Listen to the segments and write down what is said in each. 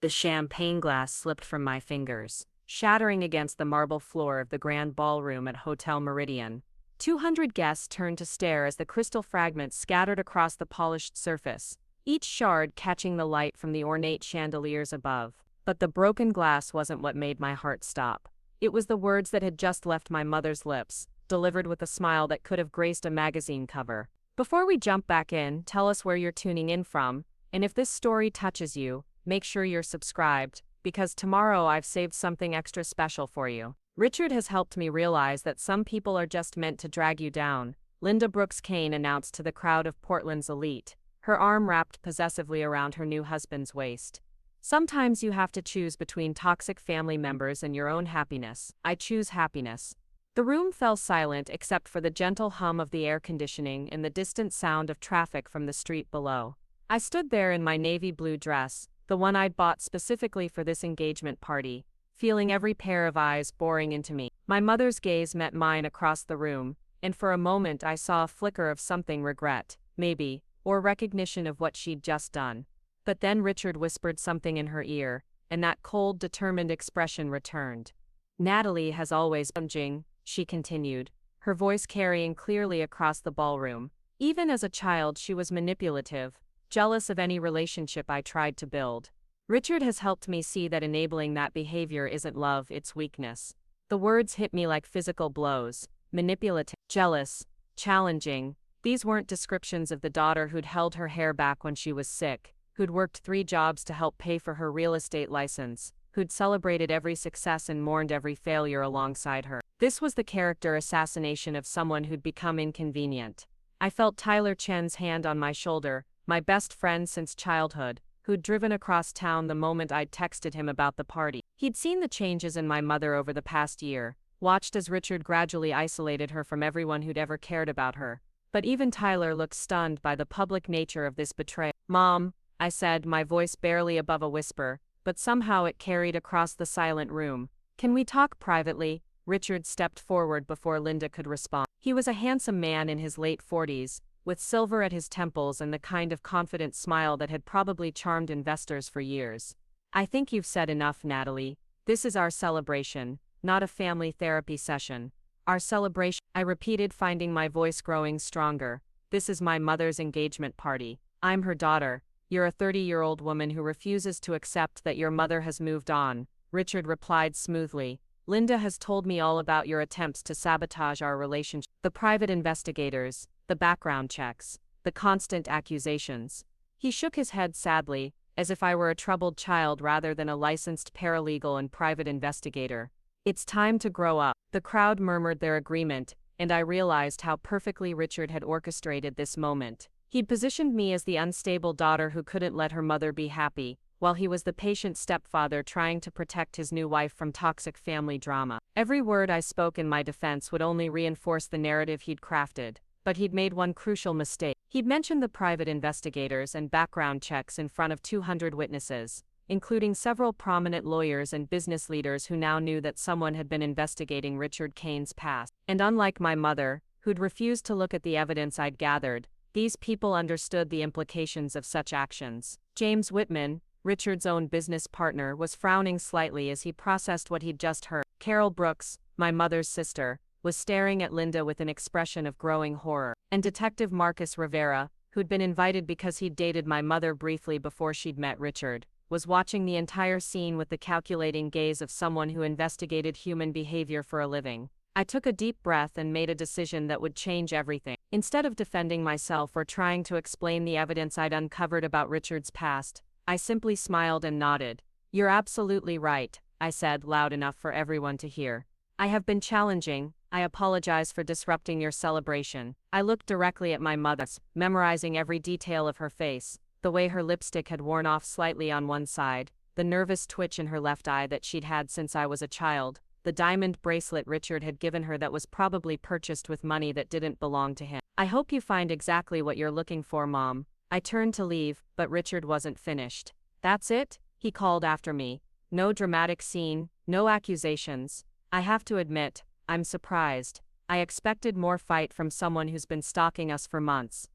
The champagne glass slipped from my fingers, shattering against the marble floor of the grand ballroom at Hotel Meridian. 200 guests turned to stare as the crystal fragments scattered across the polished surface, each shard catching the light from the ornate chandeliers above. But the broken glass wasn't what made my heart stop. It was the words that had just left my mother's lips, delivered with a smile that could have graced a magazine cover. Before we jump back in, tell us where you're tuning in from, and if this story touches you, make sure you're subscribed, because tomorrow I've saved something extra special for you. Richard has helped me realize that some people are just meant to drag you down, Linda Brooks Kane announced to the crowd of Portland's elite, her arm wrapped possessively around her new husband's waist. Sometimes you have to choose between toxic family members and your own happiness. I choose happiness. The room fell silent except for the gentle hum of the air conditioning and the distant sound of traffic from the street below. I stood there in my navy blue dress, the one I'd bought specifically for this engagement party, feeling every pair of eyes boring into me. My mother's gaze met mine across the room, and for a moment I saw a flicker of something regret, maybe, or recognition of what she'd just done. But then Richard whispered something in her ear, and that cold, determined expression returned. Natalie has always been, she continued, her voice carrying clearly across the ballroom. Even as a child she was manipulative, jealous of any relationship I tried to build. Richard has helped me see that enabling that behavior isn't love, it's weakness. The words hit me like physical blows. Manipulative, jealous, challenging. These weren't descriptions of the daughter who'd held her hair back when she was sick, who'd worked 3 jobs to help pay for her real estate license, who'd celebrated every success and mourned every failure alongside her. This was the character assassination of someone who'd become inconvenient. I felt Tyler Chen's hand on my shoulder, my best friend since childhood, who'd driven across town the moment I'd texted him about the party. He'd seen the changes in my mother over the past year, watched as Richard gradually isolated her from everyone who'd ever cared about her. But even Tyler looked stunned by the public nature of this betrayal. "Mom," I said, my voice barely above a whisper, but somehow it carried across the silent room. "Can we talk privately?" Richard stepped forward before Linda could respond. He was a handsome man in his late 40s, with silver at his temples and the kind of confident smile that had probably charmed investors for years. "I think you've said enough, Natalie. This is our celebration, not a family therapy session. Our celebration," I repeated, finding my voice growing stronger. "This is my mother's engagement party. I'm her daughter. You're a 30-year-old woman who refuses to accept that your mother has moved on," Richard replied smoothly. "Linda has told me all about your attempts to sabotage our relationship. The private investigators, the background checks, the constant accusations." He shook his head sadly, as if I were a troubled child rather than a licensed paralegal and private investigator. "It's time to grow up." The crowd murmured their agreement, and I realized how perfectly Richard had orchestrated this moment. He'd positioned me as the unstable daughter who couldn't let her mother be happy, while he was the patient stepfather trying to protect his new wife from toxic family drama. Every word I spoke in my defense would only reinforce the narrative he'd crafted, but he'd made one crucial mistake. He'd mentioned the private investigators and background checks in front of 200 witnesses, including several prominent lawyers and business leaders who now knew that someone had been investigating Richard Kane's past. And unlike my mother, who'd refused to look at the evidence I'd gathered, these people understood the implications of such actions. James Whitman, Richard's own business partner, was frowning slightly as he processed what he'd just heard. Carol Brooks, my mother's sister, was staring at Linda with an expression of growing horror. And Detective Marcus Rivera, who'd been invited because he'd dated my mother briefly before she'd met Richard, was watching the entire scene with the calculating gaze of someone who investigated human behavior for a living. I took a deep breath and made a decision that would change everything. Instead of defending myself or trying to explain the evidence I'd uncovered about Richard's past, I simply smiled and nodded. "You're absolutely right," I said, loud enough for everyone to hear. "I have been challenging. I apologize for disrupting your celebration." I looked directly at my mother, memorizing every detail of her face, the way her lipstick had worn off slightly on one side, the nervous twitch in her left eye that she'd had since I was a child, the diamond bracelet Richard had given her that was probably purchased with money that didn't belong to him. "I hope you find exactly what you're looking for, Mom." I turned to leave, but Richard wasn't finished. "That's it?" he called after me. "No dramatic scene, no accusations." I have to admit, I'm surprised. I expected more fight from someone who's been stalking us for months.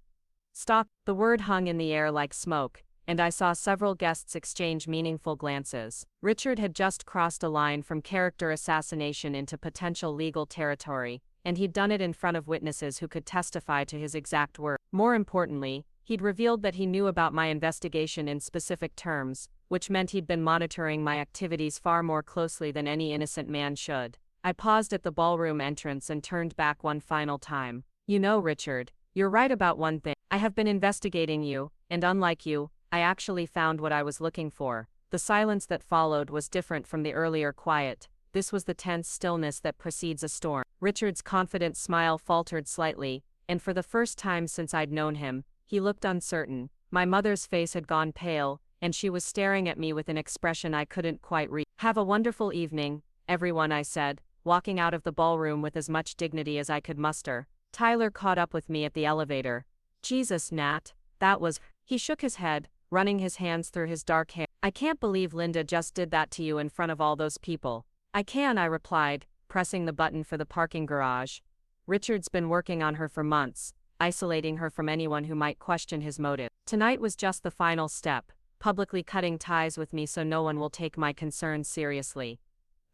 "Stalk," the word hung in the air like smoke, and I saw several guests exchange meaningful glances. Richard had just crossed a line from character assassination into potential legal territory, and he'd done it in front of witnesses who could testify to his exact words. More importantly, he'd revealed that he knew about my investigation in specific terms, which meant he'd been monitoring my activities far more closely than any innocent man should. I paused at the ballroom entrance and turned back one final time. You know, Richard, you're right about one thing. I have been investigating you, and unlike you, I actually found what I was looking for. The silence that followed was different from the earlier quiet. This was the tense stillness that precedes a storm. Richard's confident smile faltered slightly, and for the first time since I'd known him, he looked uncertain. My mother's face had gone pale, and she was staring at me with an expression I couldn't quite read. Have a wonderful evening, everyone, I said, walking out of the ballroom with as much dignity as I could muster. Tyler caught up with me at the elevator. Jesus, Nat, that was... He shook his head, running his hands through his dark hair. I can't believe Linda just did that to you in front of all those people. I can, I replied, pressing the button for the parking garage. Richard's been working on her for months, isolating her from anyone who might question his motive. Tonight was just the final step, publicly cutting ties with me so no one will take my concerns seriously.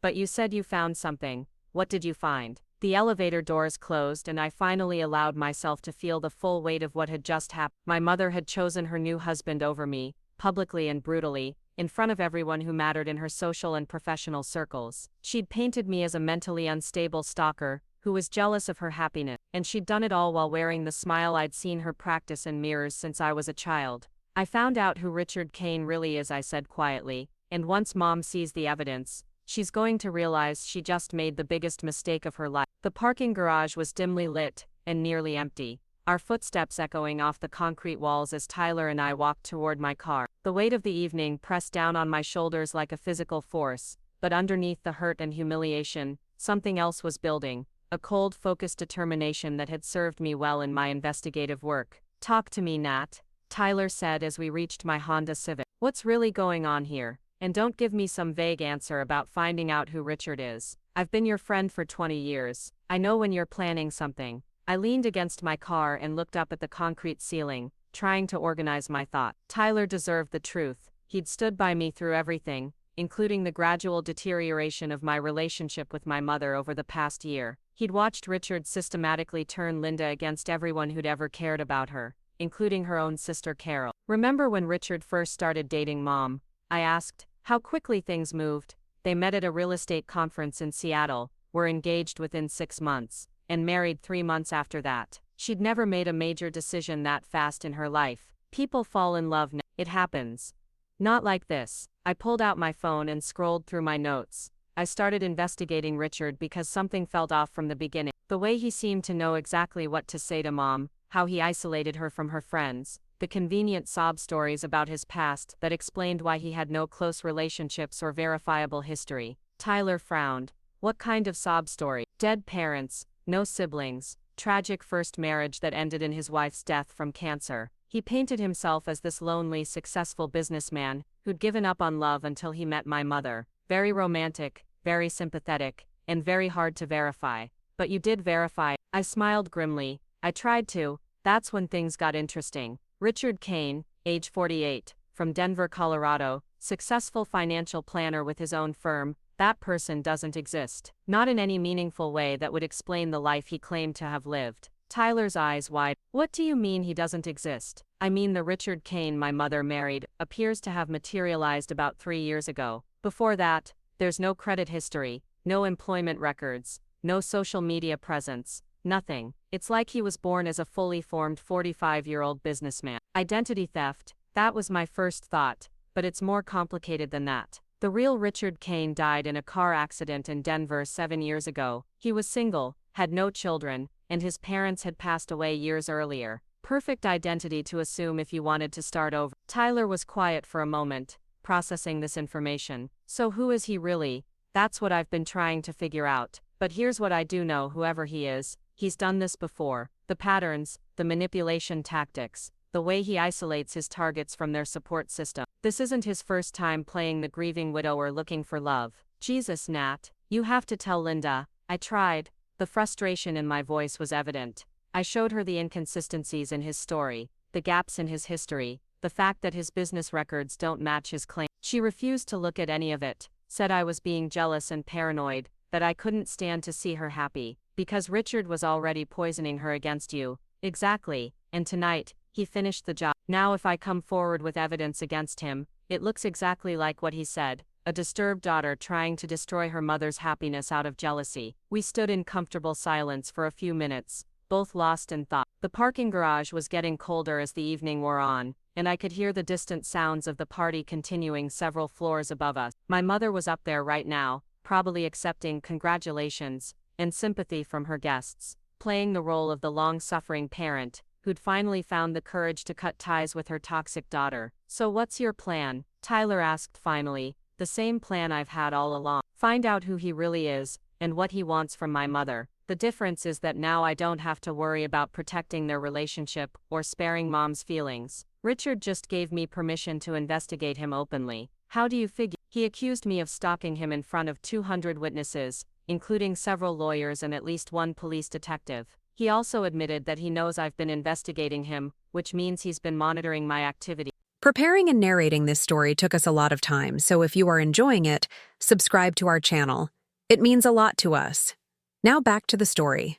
But you said you found something. What did you find? The elevator doors closed and I finally allowed myself to feel the full weight of what had just happened. My mother had chosen her new husband over me, publicly and brutally, in front of everyone who mattered in her social and professional circles. She'd painted me as a mentally unstable stalker, who was jealous of her happiness, and she'd done it all while wearing the smile I'd seen her practice in mirrors since I was a child. I found out who Richard Kane really is, I said quietly, and once Mom sees the evidence, she's going to realize she just made the biggest mistake of her life. The parking garage was dimly lit and nearly empty, our footsteps echoing off the concrete walls as Tyler and I walked toward my car. The weight of the evening pressed down on my shoulders like a physical force, but underneath the hurt and humiliation, something else was building, a cold, focused determination that had served me well in my investigative work. Talk to me, Nat, Tyler said as we reached my Honda Civic. What's really going on here? And don't give me some vague answer about finding out who Richard is. I've been your friend for 20 years. I know when you're planning something. I leaned against my car and looked up at the concrete ceiling, trying to organize my thoughts. Tyler deserved the truth. He'd stood by me through everything, including the gradual deterioration of my relationship with my mother over the past year. He'd watched Richard systematically turn Linda against everyone who'd ever cared about her, including her own sister Carol. Remember when Richard first started dating Mom? I asked. How quickly things moved. They met at a real estate conference in Seattle, were engaged within 6 months, and married 3 months after that. She'd never made a major decision that fast in her life. People fall in love now. It happens. Not like this. I pulled out my phone and scrolled through my notes. I started investigating Richard because something felt off from the beginning. The way he seemed to know exactly what to say to Mom, how he isolated her from her friends, the convenient sob stories about his past that explained why he had no close relationships or verifiable history. Tyler frowned. What kind of sob story? Dead parents, no siblings, tragic first marriage that ended in his wife's death from cancer. He painted himself as this lonely, successful businessman who'd given up on love until he met my mother. Very romantic, very sympathetic, and very hard to verify. But you did verify. I smiled grimly. I tried to. That's when things got interesting. Richard Kane, age 48, from Denver, Colorado, successful financial planner with his own firm. That person doesn't exist. Not in any meaningful way that would explain the life he claimed to have lived. Tyler's eyes wide. What do you mean he doesn't exist? I mean the Richard Kane my mother married appears to have materialized about 3 years ago. Before that, there's no credit history, no employment records, no social media presence, nothing. It's like he was born as a fully formed 45-year-old businessman. Identity theft, that was my first thought, but it's more complicated than that. The real Richard Kane died in a car accident in Denver 7 years ago. He was single, had no children, and his parents had passed away years earlier. Perfect identity to assume if you wanted to start over. Tyler was quiet for a moment, processing this information. So who is he really? That's what I've been trying to figure out. But here's what I do know, whoever he is, he's done this before. The patterns, the manipulation tactics, the way he isolates his targets from their support system. This isn't his first time playing the grieving widower looking for love. Jesus, Nat, you have to tell Linda. I tried. The frustration in my voice was evident. I showed her the inconsistencies in his story, the gaps in his history, the fact that his business records don't match his claim. She refused to look at any of it, said I was being jealous and paranoid, that I couldn't stand to see her happy, because Richard was already poisoning her against you. Exactly, and tonight, he finished the job. Now if I come forward with evidence against him, it looks exactly like what he said, a disturbed daughter trying to destroy her mother's happiness out of jealousy. We stood in comfortable silence for a few minutes, both lost in thought. The parking garage was getting colder as the evening wore on, and I could hear the distant sounds of the party continuing several floors above us. My mother was up there right now, probably accepting congratulations and sympathy from her guests, playing the role of the long-suffering parent who'd finally found the courage to cut ties with her toxic daughter. So what's your plan? Tyler asked finally, the same plan I've had all along. Find out who he really is, and what he wants from my mother. The difference is that now I don't have to worry about protecting their relationship or sparing Mom's feelings. Richard just gave me permission to investigate him openly. How do you figure? He accused me of stalking him in front of 200 witnesses, including several lawyers and at least one police detective. He also admitted that he knows I've been investigating him, which means he's been monitoring my activity. Preparing and narrating this story took us a lot of time, so if you are enjoying it, subscribe to our channel. It means a lot to us. Now back to the story.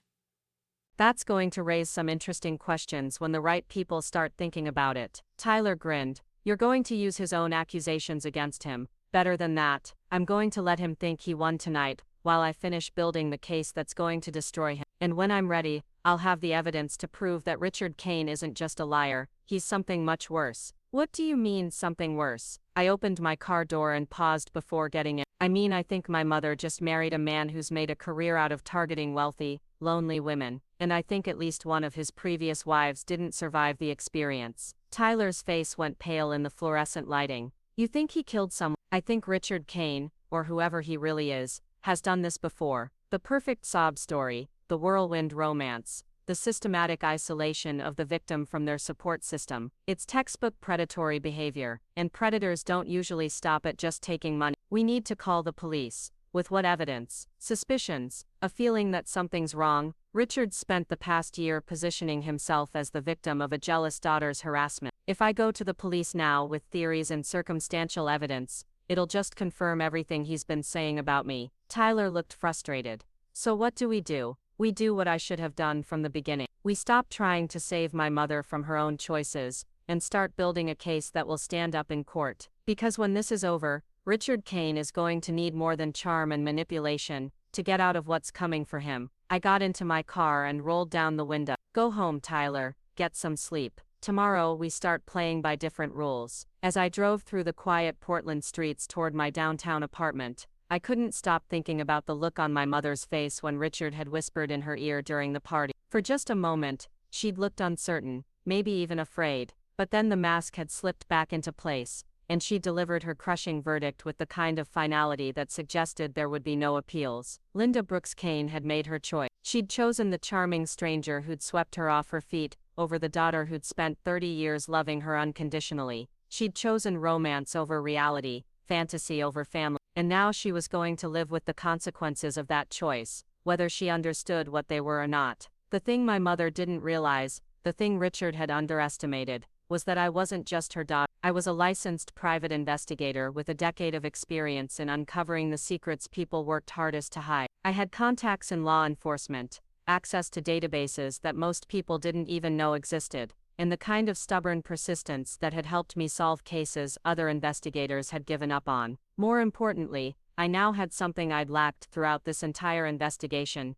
That's going to raise some interesting questions when the right people start thinking about it. Tyler grinned. You're going to use his own accusations against him. Better than that, I'm going to let him think he won tonight, while I finish building the case that's going to destroy him. And when I'm ready, I'll have the evidence to prove that Richard Kane isn't just a liar, he's something much worse. What do you mean, something worse? I opened my car door and paused before getting in. I mean, I think my mother just married a man who's made a career out of targeting wealthy, lonely women, and I think at least one of his previous wives didn't survive the experience. Tyler's face went pale in the fluorescent lighting. You think he killed someone? I think Richard Kane, or whoever he really is, has done this before. The perfect sob story, the whirlwind romance, the systematic isolation of the victim from their support system. It's textbook predatory behavior, and predators don't usually stop at just taking money. We need to call the police. With what evidence? Suspicions, a feeling that something's wrong. Richard spent the past year positioning himself as the victim of a jealous daughter's harassment. If I go to the police now with theories and circumstantial evidence, it'll just confirm everything he's been saying about me. Tyler looked frustrated. So what do? We do what I should have done from the beginning. We stop trying to save my mother from her own choices, and start building a case that will stand up in court. Because when this is over, Richard Kane is going to need more than charm and manipulation to get out of what's coming for him. I got into my car and rolled down the window. Go home, Tyler. Get some sleep. Tomorrow we start playing by different rules. As I drove through the quiet Portland streets toward my downtown apartment, I couldn't stop thinking about the look on my mother's face when Richard had whispered in her ear during the party. For just a moment, she'd looked uncertain, maybe even afraid, but then the mask had slipped back into place, and she delivered her crushing verdict with the kind of finality that suggested there would be no appeals. Linda Brooks Kane had made her choice. She'd chosen the charming stranger who'd swept her off her feet, over the daughter who'd spent 30 years loving her unconditionally. She'd chosen romance over reality, fantasy over family. And now she was going to live with the consequences of that choice, whether she understood what they were or not. The thing my mother didn't realize, the thing Richard had underestimated, was that I wasn't just her daughter. I was a licensed private investigator with a decade of experience in uncovering the secrets people worked hardest to hide. I had contacts in law enforcement, access to databases that most people didn't even know existed, and the kind of stubborn persistence that had helped me solve cases other investigators had given up on. More importantly, I now had something I'd lacked throughout this entire investigation: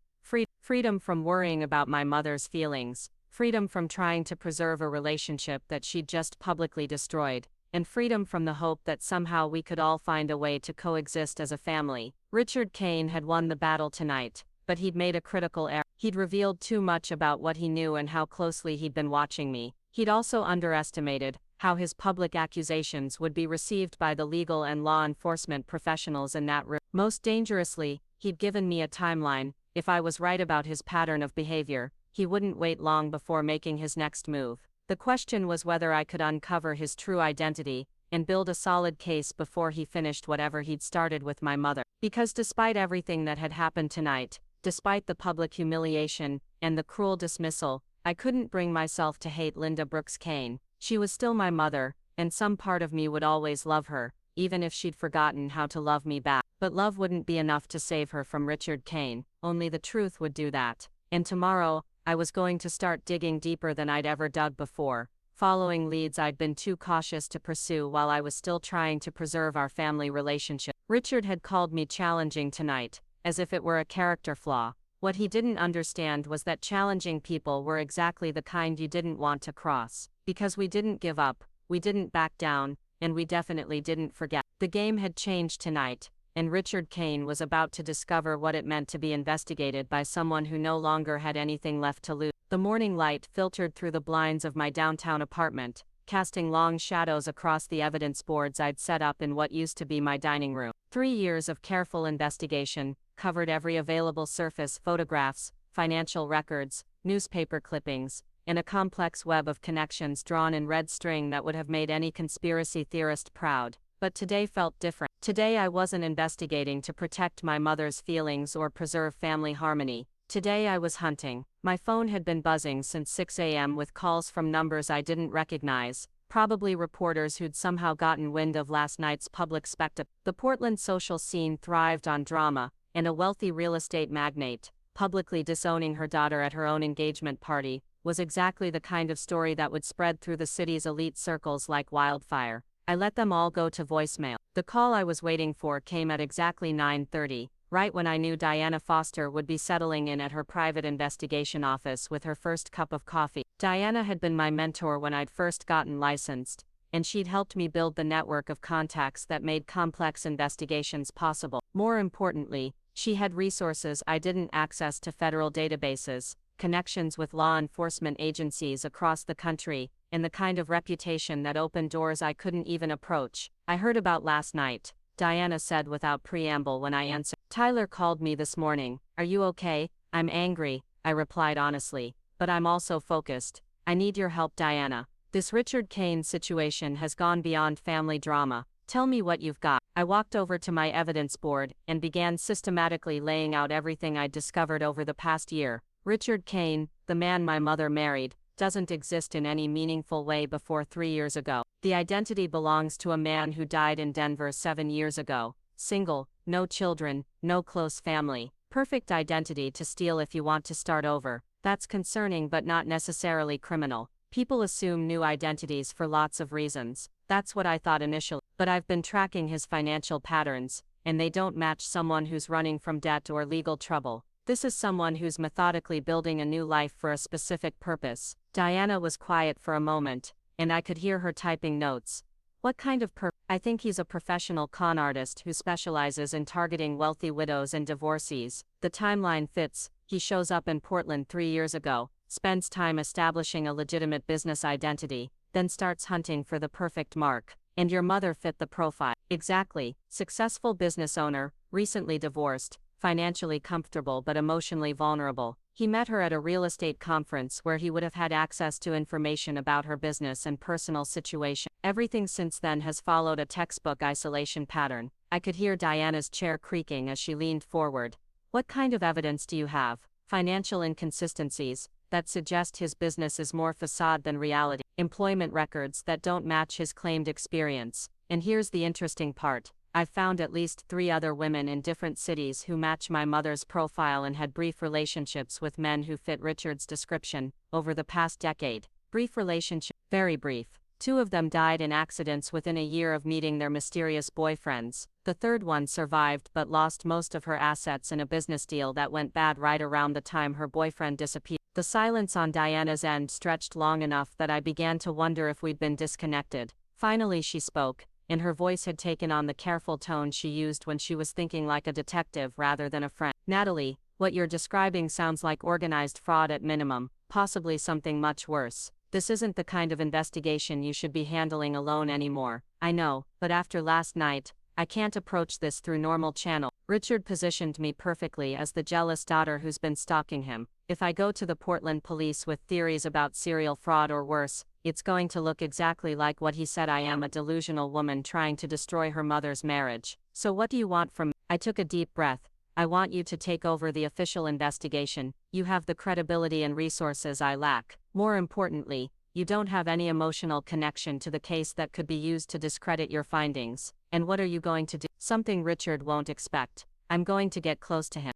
freedom from worrying about my mother's feelings, freedom from trying to preserve a relationship that she'd just publicly destroyed, and freedom from the hope that somehow we could all find a way to coexist as a family. Richard Kane had won the battle tonight, but he'd made a critical error. He'd revealed too much about what he knew and how closely he'd been watching me. He'd also underestimated how his public accusations would be received by the legal and law enforcement professionals in that room. Most dangerously, he'd given me a timeline. If I was right about his pattern of behavior, he wouldn't wait long before making his next move. The question was whether I could uncover his true identity and build a solid case before he finished whatever he'd started with my mother. Because despite everything that had happened tonight, despite the public humiliation and the cruel dismissal, I couldn't bring myself to hate Linda Brooks Kane. She was still my mother, and some part of me would always love her, even if she'd forgotten how to love me back. But love wouldn't be enough to save her from Richard Kane, only the truth would do that. And tomorrow, I was going to start digging deeper than I'd ever dug before, following leads I'd been too cautious to pursue while I was still trying to preserve our family relationship. Richard had called me challenging tonight, as if it were a character flaw. What he didn't understand was that challenging people were exactly the kind you didn't want to cross. Because we didn't give up, we didn't back down, and we definitely didn't forget. The game had changed tonight, and Richard Kane was about to discover what it meant to be investigated by someone who no longer had anything left to lose. The morning light filtered through the blinds of my downtown apartment, casting long shadows across the evidence boards I'd set up in what used to be my dining room. 3 years of careful investigation covered every available surface: photographs, financial records, newspaper clippings, and a complex web of connections drawn in red string that would have made any conspiracy theorist proud. But today felt different. Today I wasn't investigating to protect my mother's feelings or preserve family harmony. Today I was hunting. My phone had been buzzing since 6 a.m. with calls from numbers I didn't recognize, probably reporters who'd somehow gotten wind of last night's public spectacle. The Portland social scene thrived on drama, and a wealthy real estate magnate, publicly disowning her daughter at her own engagement party, was exactly the kind of story that would spread through the city's elite circles like wildfire. I let them all go to voicemail. The call I was waiting for came at exactly 9:30, right when I knew Diana Foster would be settling in at her private investigation office with her first cup of coffee. Diana had been my mentor when I'd first gotten licensed, and she'd helped me build the network of contacts that made complex investigations possible. More importantly, she had resources I didn't access to: federal databases, connections with law enforcement agencies across the country, and the kind of reputation that opened doors I couldn't even approach. "I heard about last night," Diana said without preamble when I answered. "Tyler called me this morning. Are you okay?" "I'm angry," I replied honestly, "but I'm also focused. I need your help, Diana. This Richard Kane situation has gone beyond family drama. Tell me what you've got." I walked over to my evidence board and began systematically laying out everything I'd discovered over the past year. Richard Kane, the man my mother married, doesn't exist in any meaningful way before 3 years ago. The identity belongs to a man who died in Denver 7 years ago. Single, no children, no close family. Perfect identity to steal if you want to start over. That's concerning but not necessarily criminal. People assume new identities for lots of reasons. That's what I thought initially. But I've been tracking his financial patterns, and they don't match someone who's running from debt or legal trouble. This is someone who's methodically building a new life for a specific purpose. Diana was quiet for a moment, and I could hear her typing notes. "What kind of I think he's a professional con artist who specializes in targeting wealthy widows and divorcees. The timeline fits. He shows up in Portland 3 years ago, spends time establishing a legitimate business identity, then starts hunting for the perfect mark. And your mother fit the profile." "Exactly. Successful business owner, recently divorced, financially comfortable but emotionally vulnerable. He met her at a real estate conference where he would have had access to information about her business and personal situation. Everything since then has followed a textbook isolation pattern." I could hear Diana's chair creaking as she leaned forward. "What kind of evidence do you have?" "Financial inconsistencies that suggest his business is more facade than reality. Employment records that don't match his claimed experience. And here's the interesting part. I've found at least 3 other women in different cities who match my mother's profile and had brief relationships with men who fit Richard's description over the past decade. Brief relationship, very brief. 2 of them died in accidents within a year of meeting their mysterious boyfriends. The third one survived but lost most of her assets in a business deal that went bad right around the time her boyfriend disappeared." The silence on Diana's end stretched long enough that I began to wonder if we'd been disconnected. Finally she spoke, and her voice had taken on the careful tone she used when she was thinking like a detective rather than a friend. "Natalie, what you're describing sounds like organized fraud at minimum, possibly something much worse. This isn't the kind of investigation you should be handling alone anymore. I know, but after last night, I can't approach this through normal channels. Richard positioned me perfectly as the jealous daughter who's been stalking him. If I go to the Portland police with theories about serial fraud or worse, it's going to look exactly like what he said I am: a delusional woman trying to destroy her mother's marriage. So what do you want from me?" I took a deep breath. "I want you to take over the official investigation. You have the credibility and resources I lack. More importantly, You don't have any emotional connection to the case that could be used to discredit your findings. And what are you going to do? Something Richard won't expect. I'm going to get close to him.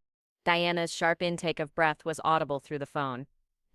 Diana's sharp intake of breath was audible through the phone.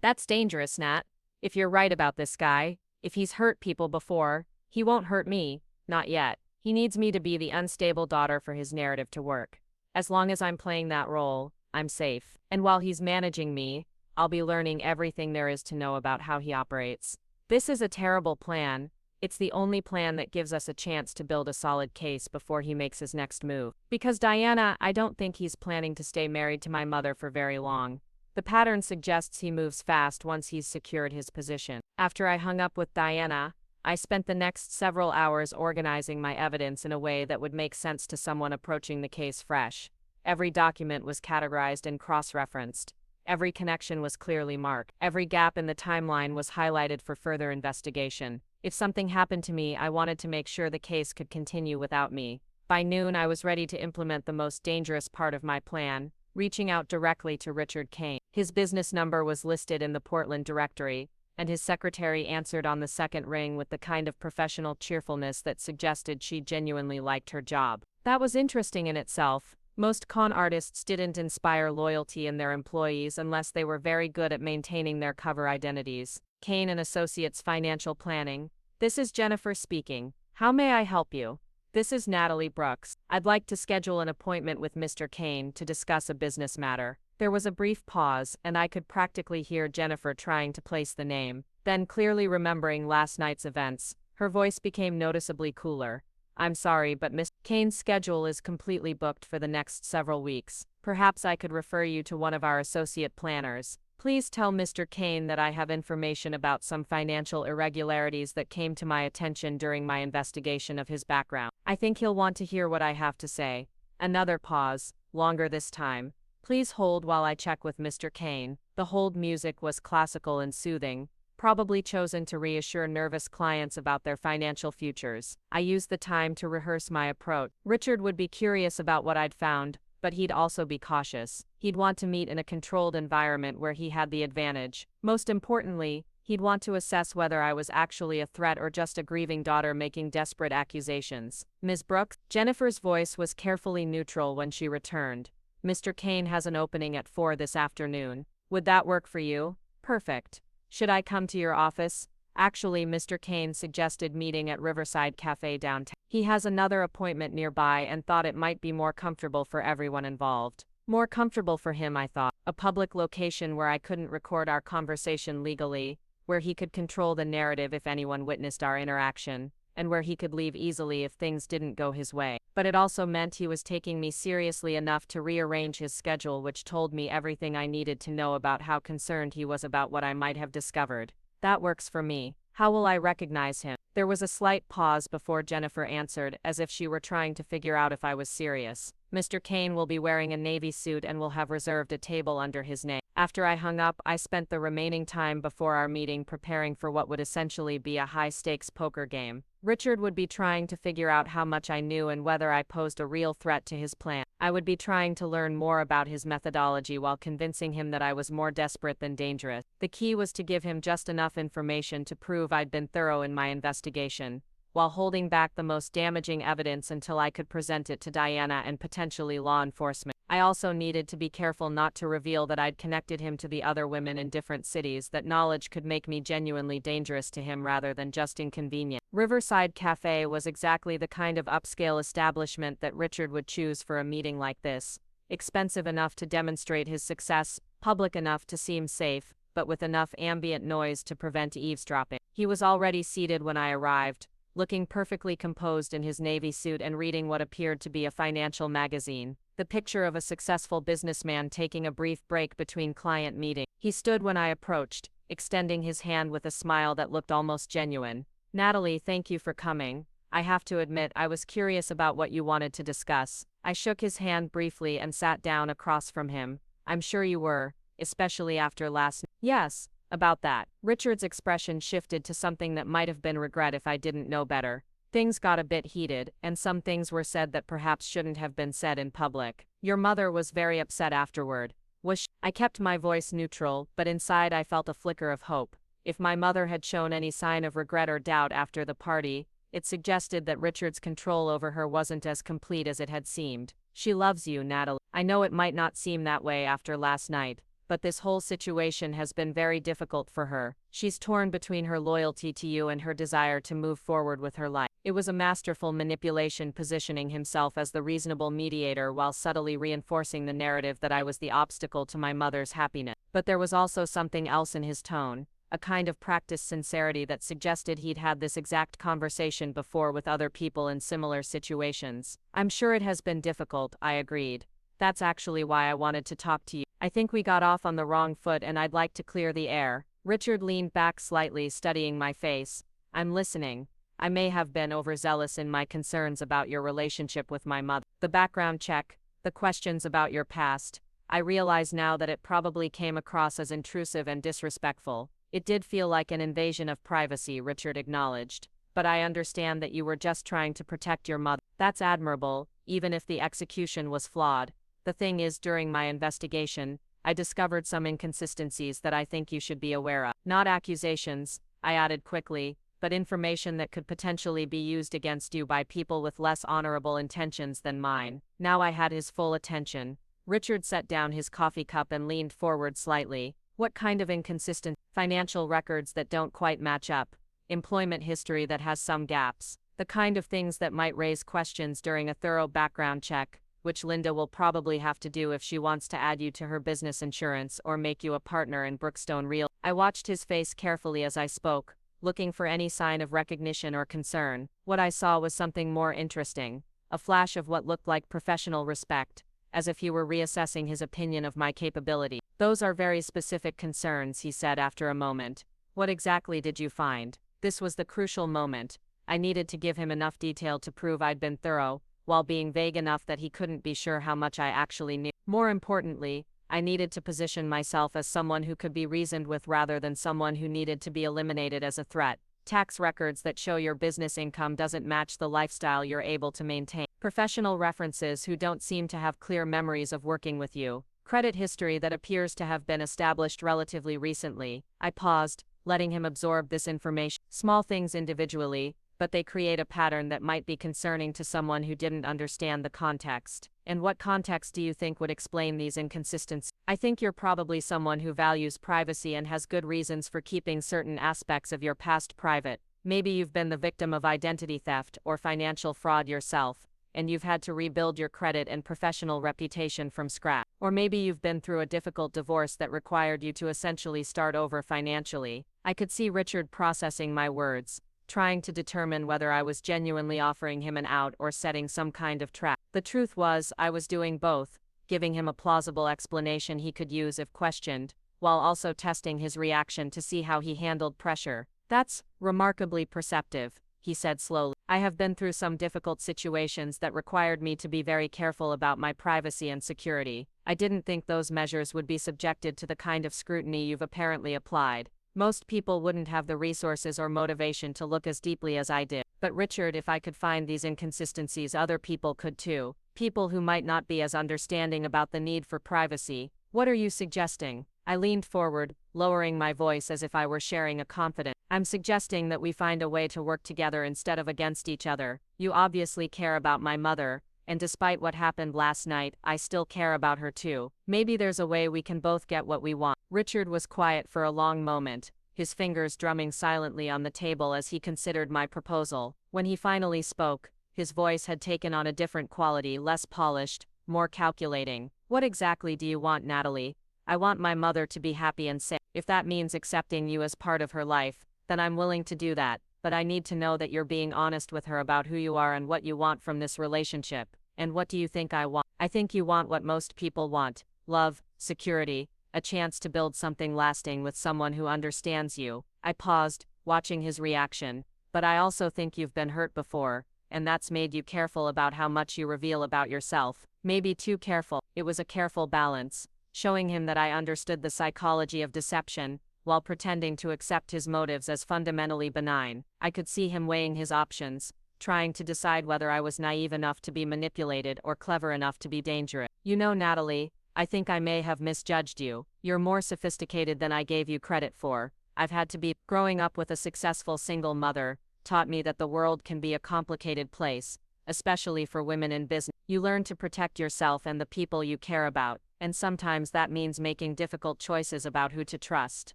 That's dangerous, Nat. If you're right about this guy, if he's hurt people before, he won't hurt me, not yet. He needs me to be the unstable daughter for his narrative to work. As long as I'm playing that role, I'm safe. And while he's managing me, I'll be learning everything there is to know about how he operates. This is a terrible plan. It's the only plan that gives us a chance to build a solid case before he makes his next move. Because Diana, I don't think he's planning to stay married to my mother for very long. The pattern suggests he moves fast once he's secured his position. After I hung up with Diana, I spent the next several hours organizing my evidence in a way that would make sense to someone approaching the case fresh. Every document was categorized and cross-referenced. Every connection was clearly marked. Every gap in the timeline was highlighted for further investigation. If something happened to me, I wanted to make sure the case could continue without me. By noon, I was ready to implement the most dangerous part of my plan, reaching out directly to Richard Kane. His business number was listed in the Portland directory, and his secretary answered on the second ring with the kind of professional cheerfulness that suggested she genuinely liked her job. That was interesting in itself. Most con artists didn't inspire loyalty in their employees unless they were very good at maintaining their cover identities. Kane and Associates Financial Planning. This is Jennifer speaking. How may I help you? This is Natalie Brooks. I'd like to schedule an appointment with Mr. Kane to discuss a business matter. There was a brief pause, and I could practically hear Jennifer trying to place the name. Then, clearly remembering last night's events, her voice became noticeably cooler. I'm sorry, but Mr. Kane's schedule is completely booked for the next several weeks. Perhaps I could refer you to one of our associate planners. Please tell Mr. Kane that I have information about some financial irregularities that came to my attention during my investigation of his background. I think he'll want to hear what I have to say. Another pause, longer this time. Please hold while I check with Mr. Kane. The hold music was classical and soothing, probably chosen to reassure nervous clients about their financial futures. I used the time to rehearse my approach. Richard would be curious about what I'd found, but he'd also be cautious. He'd want to meet in a controlled environment where he had the advantage. Most importantly, he'd want to assess whether I was actually a threat or just a grieving daughter making desperate accusations. Ms. Brooks? Jennifer's voice was carefully neutral when she returned. Mr. Kane has an opening at 4 this afternoon. Would that work for you? Perfect. Should I come to your office? Actually, Mr. Kane suggested meeting at Riverside Cafe downtown. He has another appointment nearby and thought it might be more comfortable for everyone involved. More comfortable for him, I thought. A public location where I couldn't record our conversation legally, where he could control the narrative if anyone witnessed our interaction, and where he could leave easily if things didn't go his way. But it also meant he was taking me seriously enough to rearrange his schedule, which told me everything I needed to know about how concerned he was about what I might have discovered. That works for me. How will I recognize him? There was a slight pause before Jennifer answered, as if she were trying to figure out if I was serious. Mr. Kane will be wearing a navy suit and will have reserved a table under his name. After I hung up, I spent the remaining time before our meeting preparing for what would essentially be a high-stakes poker game. Richard would be trying to figure out how much I knew and whether I posed a real threat to his plan. I would be trying to learn more about his methodology while convincing him that I was more desperate than dangerous. The key was to give him just enough information to prove I'd been thorough in my investigation, while holding back the most damaging evidence until I could present it to Diana and potentially law enforcement. I also needed to be careful not to reveal that I'd connected him to the other women in different cities. That knowledge could make me genuinely dangerous to him rather than just inconvenient. Riverside Cafe was exactly the kind of upscale establishment that Richard would choose for a meeting like this. Expensive enough to demonstrate his success, public enough to seem safe, but with enough ambient noise to prevent eavesdropping. He was already seated when I arrived, looking perfectly composed in his navy suit and reading what appeared to be a financial magazine. The picture of a successful businessman taking a brief break between client meetings. He stood when I approached, extending his hand with a smile that looked almost genuine. Natalie, thank you for coming. I have to admit, I was curious about what you wanted to discuss. I shook his hand briefly and sat down across from him. I'm sure you were, especially after last night. Yes, about that. Richard's expression shifted to something that might have been regret if I didn't know better. Things got a bit heated, and some things were said that perhaps shouldn't have been said in public. Your mother was very upset afterward. Was she? I kept my voice neutral, but inside I felt a flicker of hope. If my mother had shown any sign of regret or doubt after the party, it suggested that Richard's control over her wasn't as complete as it had seemed. She loves you, Natalie. I know it might not seem that way after last night, but this whole situation has been very difficult for her. She's torn between her loyalty to you and her desire to move forward with her life. It was a masterful manipulation, positioning himself as the reasonable mediator while subtly reinforcing the narrative that I was the obstacle to my mother's happiness. But there was also something else in his tone, a kind of practiced sincerity that suggested he'd had this exact conversation before with other people in similar situations. I'm sure it has been difficult, I agreed. That's actually why I wanted to talk to you. I think we got off on the wrong foot and I'd like to clear the air. Richard leaned back slightly, studying my face. I'm listening. I may have been overzealous in my concerns about your relationship with my mother. The background check, the questions about your past. I realize now that it probably came across as intrusive and disrespectful. It did feel like an invasion of privacy, Richard acknowledged. But I understand that you were just trying to protect your mother. That's admirable, even if the execution was flawed. The thing is, during my investigation, I discovered some inconsistencies that I think you should be aware of. Not accusations, I added quickly, but information that could potentially be used against you by people with less honorable intentions than mine. Now I had his full attention. Richard set down his coffee cup and leaned forward slightly. What kind of inconsistent? Financial records that don't quite match up. Employment history that has some gaps. The kind of things that might raise questions during a thorough background check, which Linda will probably have to do if she wants to add you to her business insurance or make you a partner in Brookstone Real. I watched his face carefully as I spoke, looking for any sign of recognition or concern. What I saw was something more interesting, a flash of what looked like professional respect, as if he were reassessing his opinion of my capability. Those are very specific concerns, he said after a moment. What exactly did you find? This was the crucial moment. I needed to give him enough detail to prove I'd been thorough, while being vague enough that he couldn't be sure how much I actually knew. More importantly, I needed to position myself as someone who could be reasoned with rather than someone who needed to be eliminated as a threat. Tax records that show your business income doesn't match the lifestyle you're able to maintain. Professional references who don't seem to have clear memories of working with you. Credit history that appears to have been established relatively recently. I paused, letting him absorb this information. Small things individually, but they create a pattern that might be concerning to someone who didn't understand the context. And what context do you think would explain these inconsistencies? I think you're probably someone who values privacy and has good reasons for keeping certain aspects of your past private. Maybe you've been the victim of identity theft or financial fraud yourself, and you've had to rebuild your credit and professional reputation from scratch. Or maybe you've been through a difficult divorce that required you to essentially start over financially. I could see Richard processing my words, trying to determine whether I was genuinely offering him an out or setting some kind of trap. The truth was, I was doing both, giving him a plausible explanation he could use if questioned, while also testing his reaction to see how he handled pressure. That's remarkably perceptive, he said slowly. I have been through some difficult situations that required me to be very careful about my privacy and security. I didn't think those measures would be subjected to the kind of scrutiny you've apparently applied. Most people wouldn't have the resources or motivation to look as deeply as I did. But Richard, if I could find these inconsistencies, other people could too. People who might not be as understanding about the need for privacy. What are you suggesting? I leaned forward, lowering my voice as if I were sharing a confidence. I'm suggesting that we find a way to work together instead of against each other. You obviously care about my mother, and despite what happened last night, I still care about her too. Maybe there's a way we can both get what we want. Richard was quiet for a long moment, his fingers drumming silently on the table as he considered my proposal. When he finally spoke, his voice had taken on a different quality, less polished, more calculating. What exactly do you want, Natalie? I want my mother to be happy and safe. If that means accepting you as part of her life, then I'm willing to do that, but I need to know that you're being honest with her about who you are and what you want from this relationship. And what do you think I want? I think you want what most people want: love, security, a chance to build something lasting with someone who understands you. I paused, watching his reaction. But I also think you've been hurt before, and that's made you careful about how much you reveal about yourself. Maybe too careful. It was a careful balance, showing him that I understood the psychology of deception, while pretending to accept his motives as fundamentally benign. I could see him weighing his options, trying to decide whether I was naive enough to be manipulated or clever enough to be dangerous. You know, Natalie, I think I may have misjudged you. You're more sophisticated than I gave you credit for. I've had to be. Growing up with a successful single mother taught me that the world can be a complicated place, especially for women in business. You learn to protect yourself and the people you care about, and sometimes that means making difficult choices about who to trust.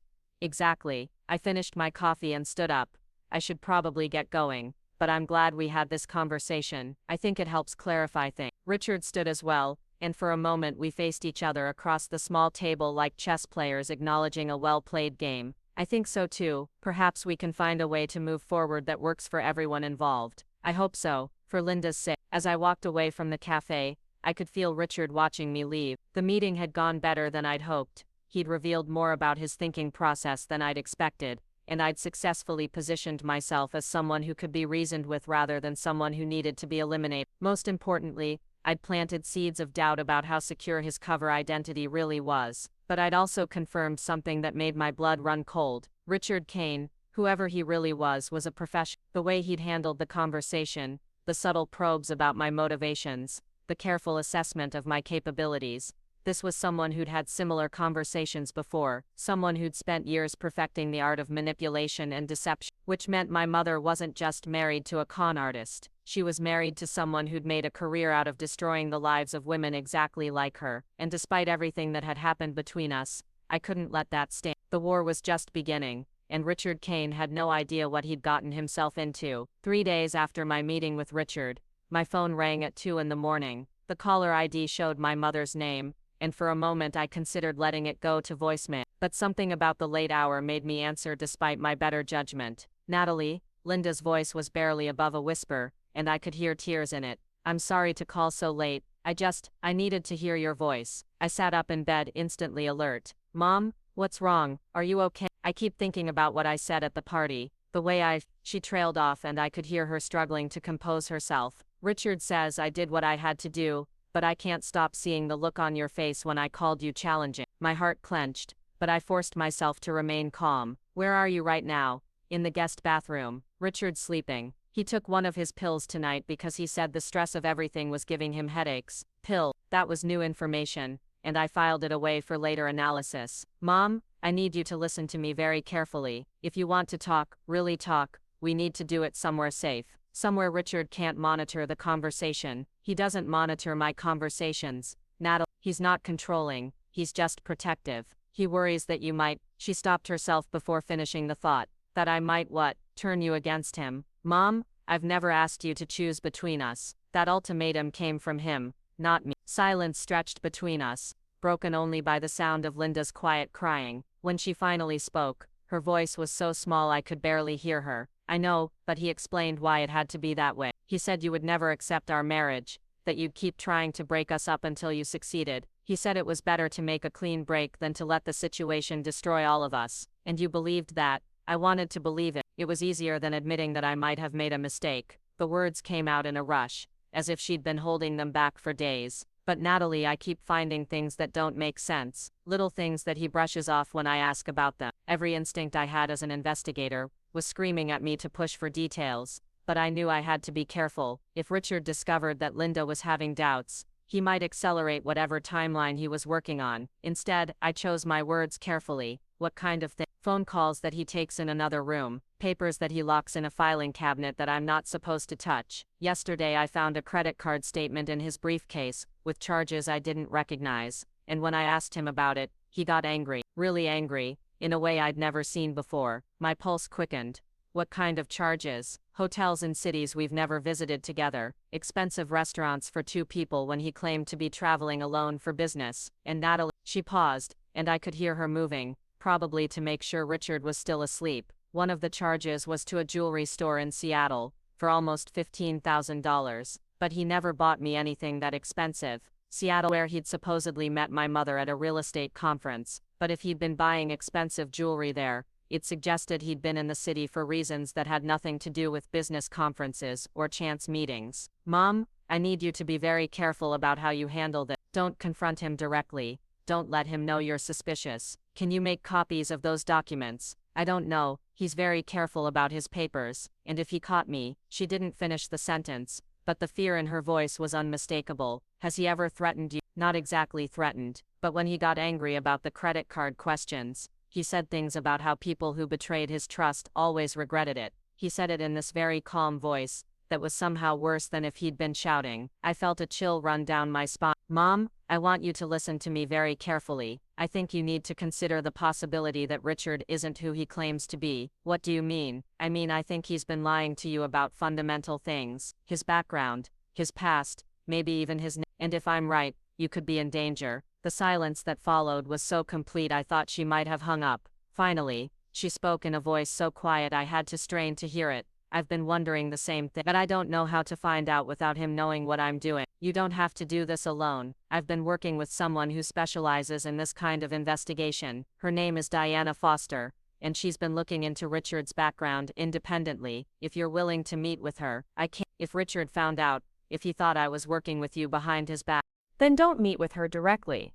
Exactly. I finished my coffee and stood up. I should probably get going, but I'm glad we had this conversation. I think it helps clarify things. Richard stood as well, and for a moment we faced each other across the small table like chess players acknowledging a well-played game. I think so too. Perhaps we can find a way to move forward that works for everyone involved. I hope so, for Linda's sake. As I walked away from the cafe, I could feel Richard watching me leave. The meeting had gone better than I'd hoped. He'd revealed more about his thinking process than I'd expected, and I'd successfully positioned myself as someone who could be reasoned with rather than someone who needed to be eliminated. Most importantly, I'd planted seeds of doubt about how secure his cover identity really was. But I'd also confirmed something that made my blood run cold. Richard Kane, whoever he really was a professional. The way he'd handled the conversation, the subtle probes about my motivations, the careful assessment of my capabilities. This was someone who'd had similar conversations before, someone who'd spent years perfecting the art of manipulation and deception, which meant my mother wasn't just married to a con artist. She was married to someone who'd made a career out of destroying the lives of women exactly like her, and despite everything that had happened between us, I couldn't let that stand. The war was just beginning, and Richard Kane had no idea what he'd gotten himself into. 3 days after my meeting with Richard, my phone rang at 2 in the morning. The caller ID showed my mother's name, and for a moment I considered letting it go to voicemail. But something about the late hour made me answer despite my better judgment. Natalie, Linda's voice was barely above a whisper, and I could hear tears in it. I'm sorry to call so late. I needed to hear your voice. I sat up in bed, instantly alert. Mom, what's wrong? Are you okay? I keep thinking about what I said at the party. The way She trailed off and I could hear her struggling to compose herself. Richard says I did what I had to do, but I can't stop seeing the look on your face when I called you challenging. My heart clenched, but I forced myself to remain calm. Where are you right now? In the guest bathroom. Richard's sleeping. He took one of his pills tonight because he said the stress of everything was giving him headaches. Pill. That was new information, and I filed it away for later analysis. Mom, I need you to listen to me very carefully. If you want to talk, really talk, we need to do it somewhere safe. Somewhere Richard can't monitor the conversation. He doesn't monitor my conversations. Natalie, he's not controlling, he's just protective. He worries that you might. She stopped herself before finishing the thought. That I might what? Turn you against him. Mom, I've never asked you to choose between us. That ultimatum came from him, not me. Silence stretched between us, broken only by the sound of Linda's quiet crying. When she finally spoke, her voice was so small I could barely hear her. I know, but he explained why it had to be that way. He said you would never accept our marriage, that you'd keep trying to break us up until you succeeded. He said it was better to make a clean break than to let the situation destroy all of us. And you believed that. I wanted to believe it. It was easier than admitting that I might have made a mistake. The words came out in a rush, as if she'd been holding them back for days. But Natalie, I keep finding things that don't make sense. Little things that he brushes off when I ask about them. Every instinct I had as an investigator was screaming at me to push for details. But I knew I had to be careful. If Richard discovered that Linda was having doubts, he might accelerate whatever timeline he was working on. Instead, I chose my words carefully. What kind of thing? Phone calls that he takes in another room, papers that he locks in a filing cabinet that I'm not supposed to touch. Yesterday I found a credit card statement in his briefcase, with charges I didn't recognize, and when I asked him about it, he got angry, really angry, in a way I'd never seen before. My pulse quickened. What kind of charges? Hotels in cities we've never visited together, expensive restaurants for 2 people when he claimed to be traveling alone for business, and Natalie. She paused, and I could hear her moving. Probably to make sure Richard was still asleep. One of the charges was to a jewelry store in Seattle, for almost $15,000, but he never bought me anything that expensive. Seattle, where he'd supposedly met my mother at a real estate conference, but if he'd been buying expensive jewelry there, it suggested he'd been in the city for reasons that had nothing to do with business conferences or chance meetings. Mom, I need you to be very careful about how you handle this. Don't confront him directly. Don't let him know you're suspicious. Can you make copies of those documents? I don't know, he's very careful about his papers, and if he caught me. She didn't finish the sentence, but the fear in her voice was unmistakable. Has he ever threatened you? Not exactly threatened, but when he got angry about the credit card questions, He said things about how people who betrayed his trust always regretted it. He said it in this very calm voice that was somehow worse than if he'd been shouting. I felt a chill run down my spine. Mom, I want you to listen to me very carefully. I think you need to consider the possibility that Richard isn't who he claims to be. What do you mean? I mean, I think he's been lying to you about fundamental things. His background, his past, maybe even his name. And if I'm right, you could be in danger. The silence that followed was so complete I thought she might have hung up. Finally, she spoke in a voice so quiet I had to strain to hear it. I've been wondering the same thing, but I don't know how to find out without him knowing what I'm doing. You don't have to do this alone. I've been working with someone who specializes in this kind of investigation. Her name is Diana Foster, and she's been looking into Richard's background independently. If you're willing to meet with her, I can't. If Richard found out, if he thought I was working with you behind his back, then don't meet with her directly.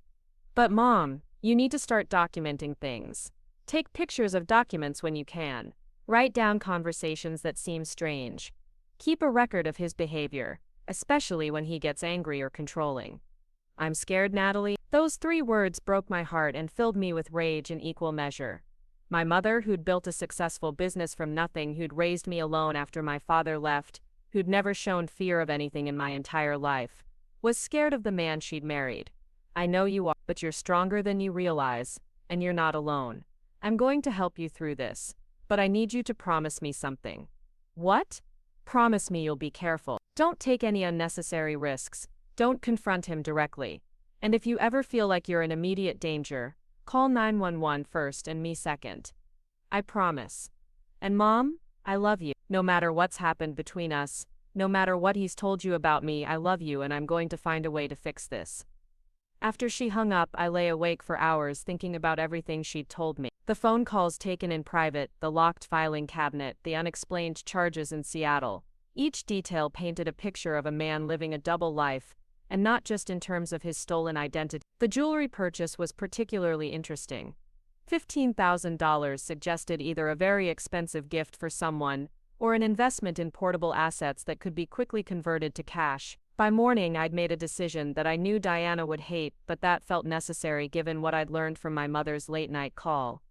But Mom, you need to start documenting things. Take pictures of documents when you can. Write down conversations that seem strange. Keep a record of his behavior, especially when he gets angry or controlling. I'm scared, Natalie. Those 3 words broke my heart and filled me with rage in equal measure. My mother, who'd built a successful business from nothing, who'd raised me alone after my father left, who'd never shown fear of anything in my entire life, was scared of the man she'd married. I know you are, but you're stronger than you realize, and you're not alone. I'm going to help you through this. But I need you to promise me something. What? Promise me you'll be careful. Don't take any unnecessary risks. Don't confront him directly. And if you ever feel like you're in immediate danger, call 911 first and me second. I promise. And Mom, I love you. No matter what's happened between us, no matter what he's told you about me, I love you and I'm going to find a way to fix this. After she hung up, I lay awake for hours thinking about everything she'd told me. The phone calls taken in private, the locked filing cabinet, the unexplained charges in Seattle. Each detail painted a picture of a man living a double life, and not just in terms of his stolen identity. The jewelry purchase was particularly interesting. $15,000 suggested either a very expensive gift for someone, or an investment in portable assets that could be quickly converted to cash. By morning, I'd made a decision that I knew Diana would hate, but that felt necessary given what I'd learned from my mother's late-night call.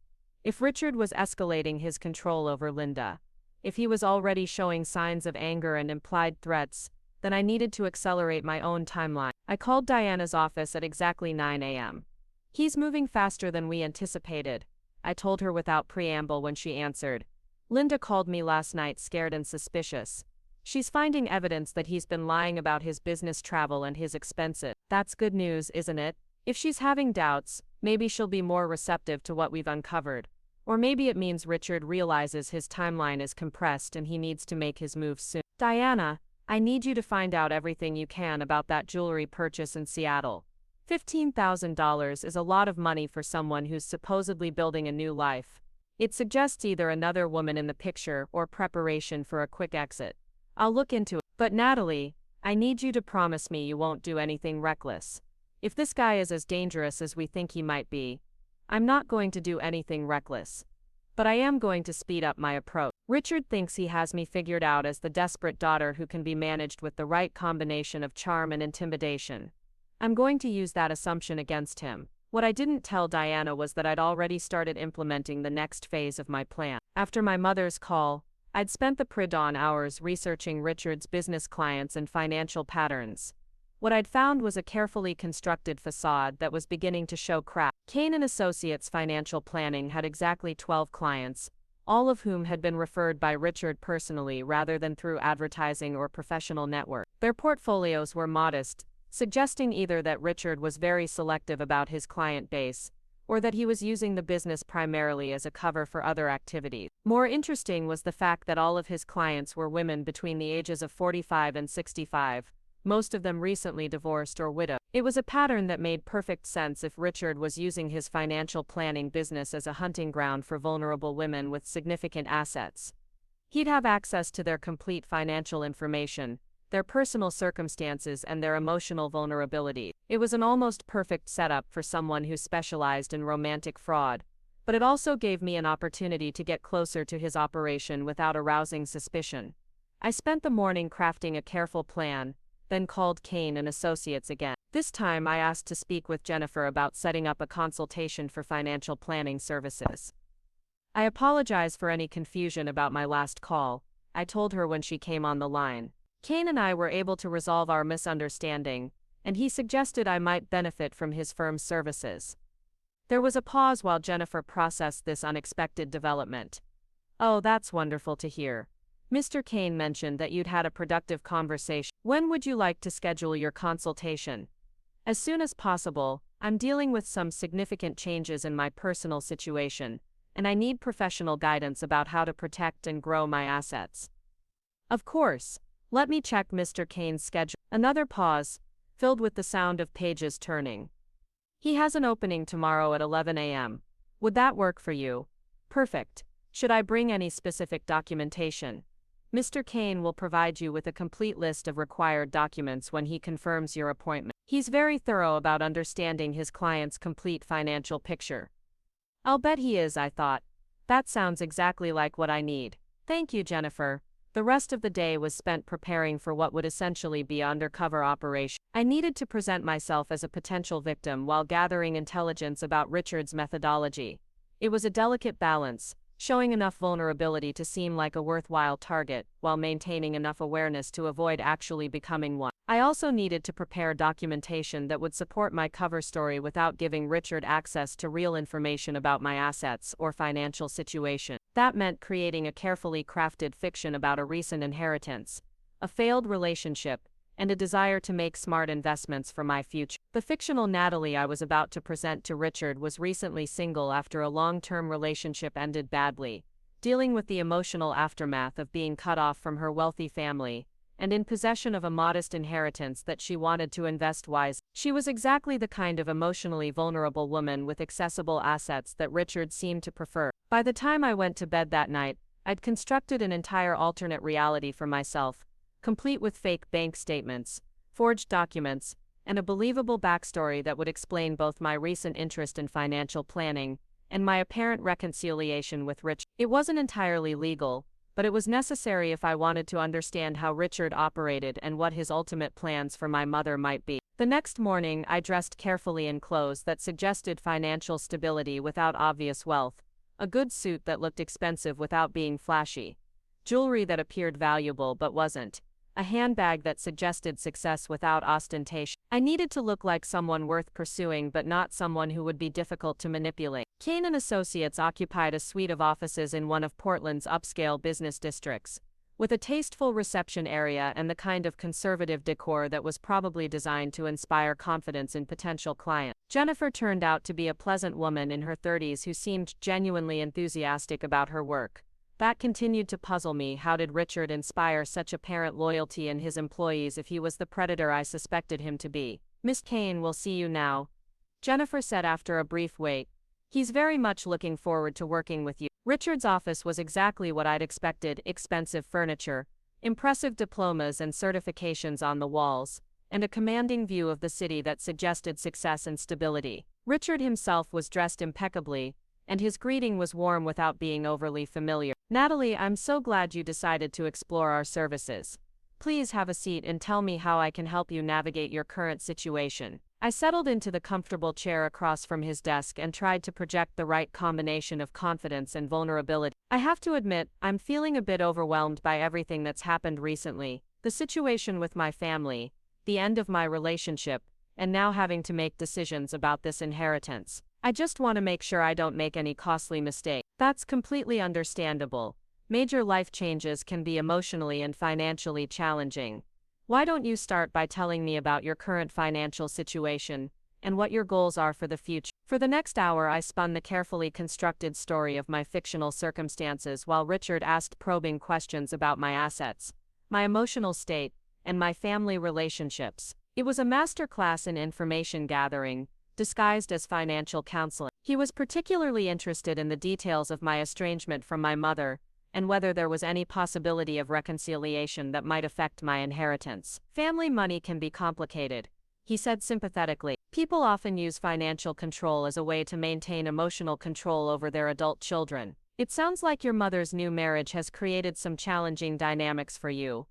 If Richard was escalating his control over Linda, if he was already showing signs of anger and implied threats, then I needed to accelerate my own timeline. I called Diana's office at exactly 9 a.m. He's moving faster than we anticipated, I told her without preamble when she answered. Linda called me last night scared and suspicious. She's finding evidence that he's been lying about his business travel and his expenses. That's good news, isn't it? If she's having doubts, maybe she'll be more receptive to what we've uncovered. Or maybe it means Richard realizes his timeline is compressed and he needs to make his move soon. Diana, I need you to find out everything you can about that jewelry purchase in Seattle. $15,000 is a lot of money for someone who's supposedly building a new life. It suggests either another woman in the picture or preparation for a quick exit. I'll look into it. But Natalie, I need you to promise me you won't do anything reckless. If this guy is as dangerous as we think he might be, I'm not going to do anything reckless. But I am going to speed up my approach. Richard thinks he has me figured out as the desperate daughter who can be managed with the right combination of charm and intimidation. I'm going to use that assumption against him. What I didn't tell Diana was that I'd already started implementing the next phase of my plan. After my mother's call, I'd spent the pre-dawn hours researching Richard's business clients and financial patterns. What I'd found was a carefully constructed facade that was beginning to show cracks. Kane & Associates Financial Planning had exactly 12 clients, all of whom had been referred by Richard personally rather than through advertising or professional network. Their portfolios were modest, suggesting either that Richard was very selective about his client base, or that he was using the business primarily as a cover for other activities. More interesting was the fact that all of his clients were women between the ages of 45 and 65, most of them recently divorced or widowed. It was a pattern that made perfect sense if Richard was using his financial planning business as a hunting ground for vulnerable women with significant assets. He'd have access to their complete financial information, their personal circumstances and their emotional vulnerability. It was an almost perfect setup for someone who specialized in romantic fraud, but it also gave me an opportunity to get closer to his operation without arousing suspicion. I spent the morning crafting a careful plan, then called Kane and Associates again. This time I asked to speak with Jennifer about setting up a consultation for financial planning services. I apologize for any confusion about my last call, I told her when she came on the line. Kane and I were able to resolve our misunderstanding, and he suggested I might benefit from his firm's services. There was a pause while Jennifer processed this unexpected development. Oh, that's wonderful to hear. Mr. Kane mentioned that you'd had a productive conversation. When would you like to schedule your consultation? As soon as possible. I'm dealing with some significant changes in my personal situation, and I need professional guidance about how to protect and grow my assets. Of course. Let me check Mr. Kane's schedule. Another pause, filled with the sound of pages turning. He has an opening tomorrow at 11 a.m. Would that work for you? Perfect. Should I bring any specific documentation? Mr. Kane will provide you with a complete list of required documents when he confirms your appointment. He's very thorough about understanding his client's complete financial picture. I'll bet he is, I thought. That sounds exactly like what I need. Thank you, Jennifer. The rest of the day was spent preparing for what would essentially be an undercover operation. I needed to present myself as a potential victim while gathering intelligence about Richard's methodology. It was a delicate balance, showing enough vulnerability to seem like a worthwhile target, while maintaining enough awareness to avoid actually becoming one. I also needed to prepare documentation that would support my cover story without giving Richard access to real information about my assets or financial situation. That meant creating a carefully crafted fiction about a recent inheritance, a failed relationship, and a desire to make smart investments for my future. The fictional Natalie I was about to present to Richard was recently single after a long-term relationship ended badly, dealing with the emotional aftermath of being cut off from her wealthy family, and in possession of a modest inheritance that she wanted to invest wisely. She was exactly the kind of emotionally vulnerable woman with accessible assets that Richard seemed to prefer. By the time I went to bed that night, I'd constructed an entire alternate reality for myself, complete with fake bank statements, forged documents, and a believable backstory that would explain both my recent interest in financial planning and my apparent reconciliation with Richard. It wasn't entirely legal, but it was necessary if I wanted to understand how Richard operated and what his ultimate plans for my mother might be. The next morning, I dressed carefully in clothes that suggested financial stability without obvious wealth, a good suit that looked expensive without being flashy, jewelry that appeared valuable but wasn't, a handbag that suggested success without ostentation. I needed to look like someone worth pursuing but not someone who would be difficult to manipulate. Kane and Associates occupied a suite of offices in one of Portland's upscale business districts, with a tasteful reception area and the kind of conservative decor that was probably designed to inspire confidence in potential clients. Jennifer turned out to be a pleasant woman in her 30s who seemed genuinely enthusiastic about her work. That continued to puzzle me. How did Richard inspire such apparent loyalty in his employees if he was the predator I suspected him to be? Miss Kane will see you now, Jennifer said after a brief wait. He's very much looking forward to working with you. Richard's office was exactly what I'd expected: expensive furniture, impressive diplomas and certifications on the walls, and a commanding view of the city that suggested success and stability. Richard himself was dressed impeccably, and his greeting was warm without being overly familiar. Natalie, I'm so glad you decided to explore our services. Please have a seat and tell me how I can help you navigate your current situation. I settled into the comfortable chair across from his desk and tried to project the right combination of confidence and vulnerability. I have to admit, I'm feeling a bit overwhelmed by everything that's happened recently. The situation with my family, the end of my relationship, and now having to make decisions about this inheritance. I just want to make sure I don't make any costly mistakes. That's completely understandable. Major life changes can be emotionally and financially challenging. Why don't you start by telling me about your current financial situation and what your goals are for the future? For the next hour, I spun the carefully constructed story of my fictional circumstances while Richard asked probing questions about my assets, my emotional state, and my family relationships. It was a masterclass in information gathering, disguised as financial counseling. He was particularly interested in the details of my estrangement from my mother, and whether there was any possibility of reconciliation that might affect my inheritance. Family money can be complicated, he said sympathetically. People often use financial control as a way to maintain emotional control over their adult children. It sounds like your mother's new marriage has created some challenging dynamics for you.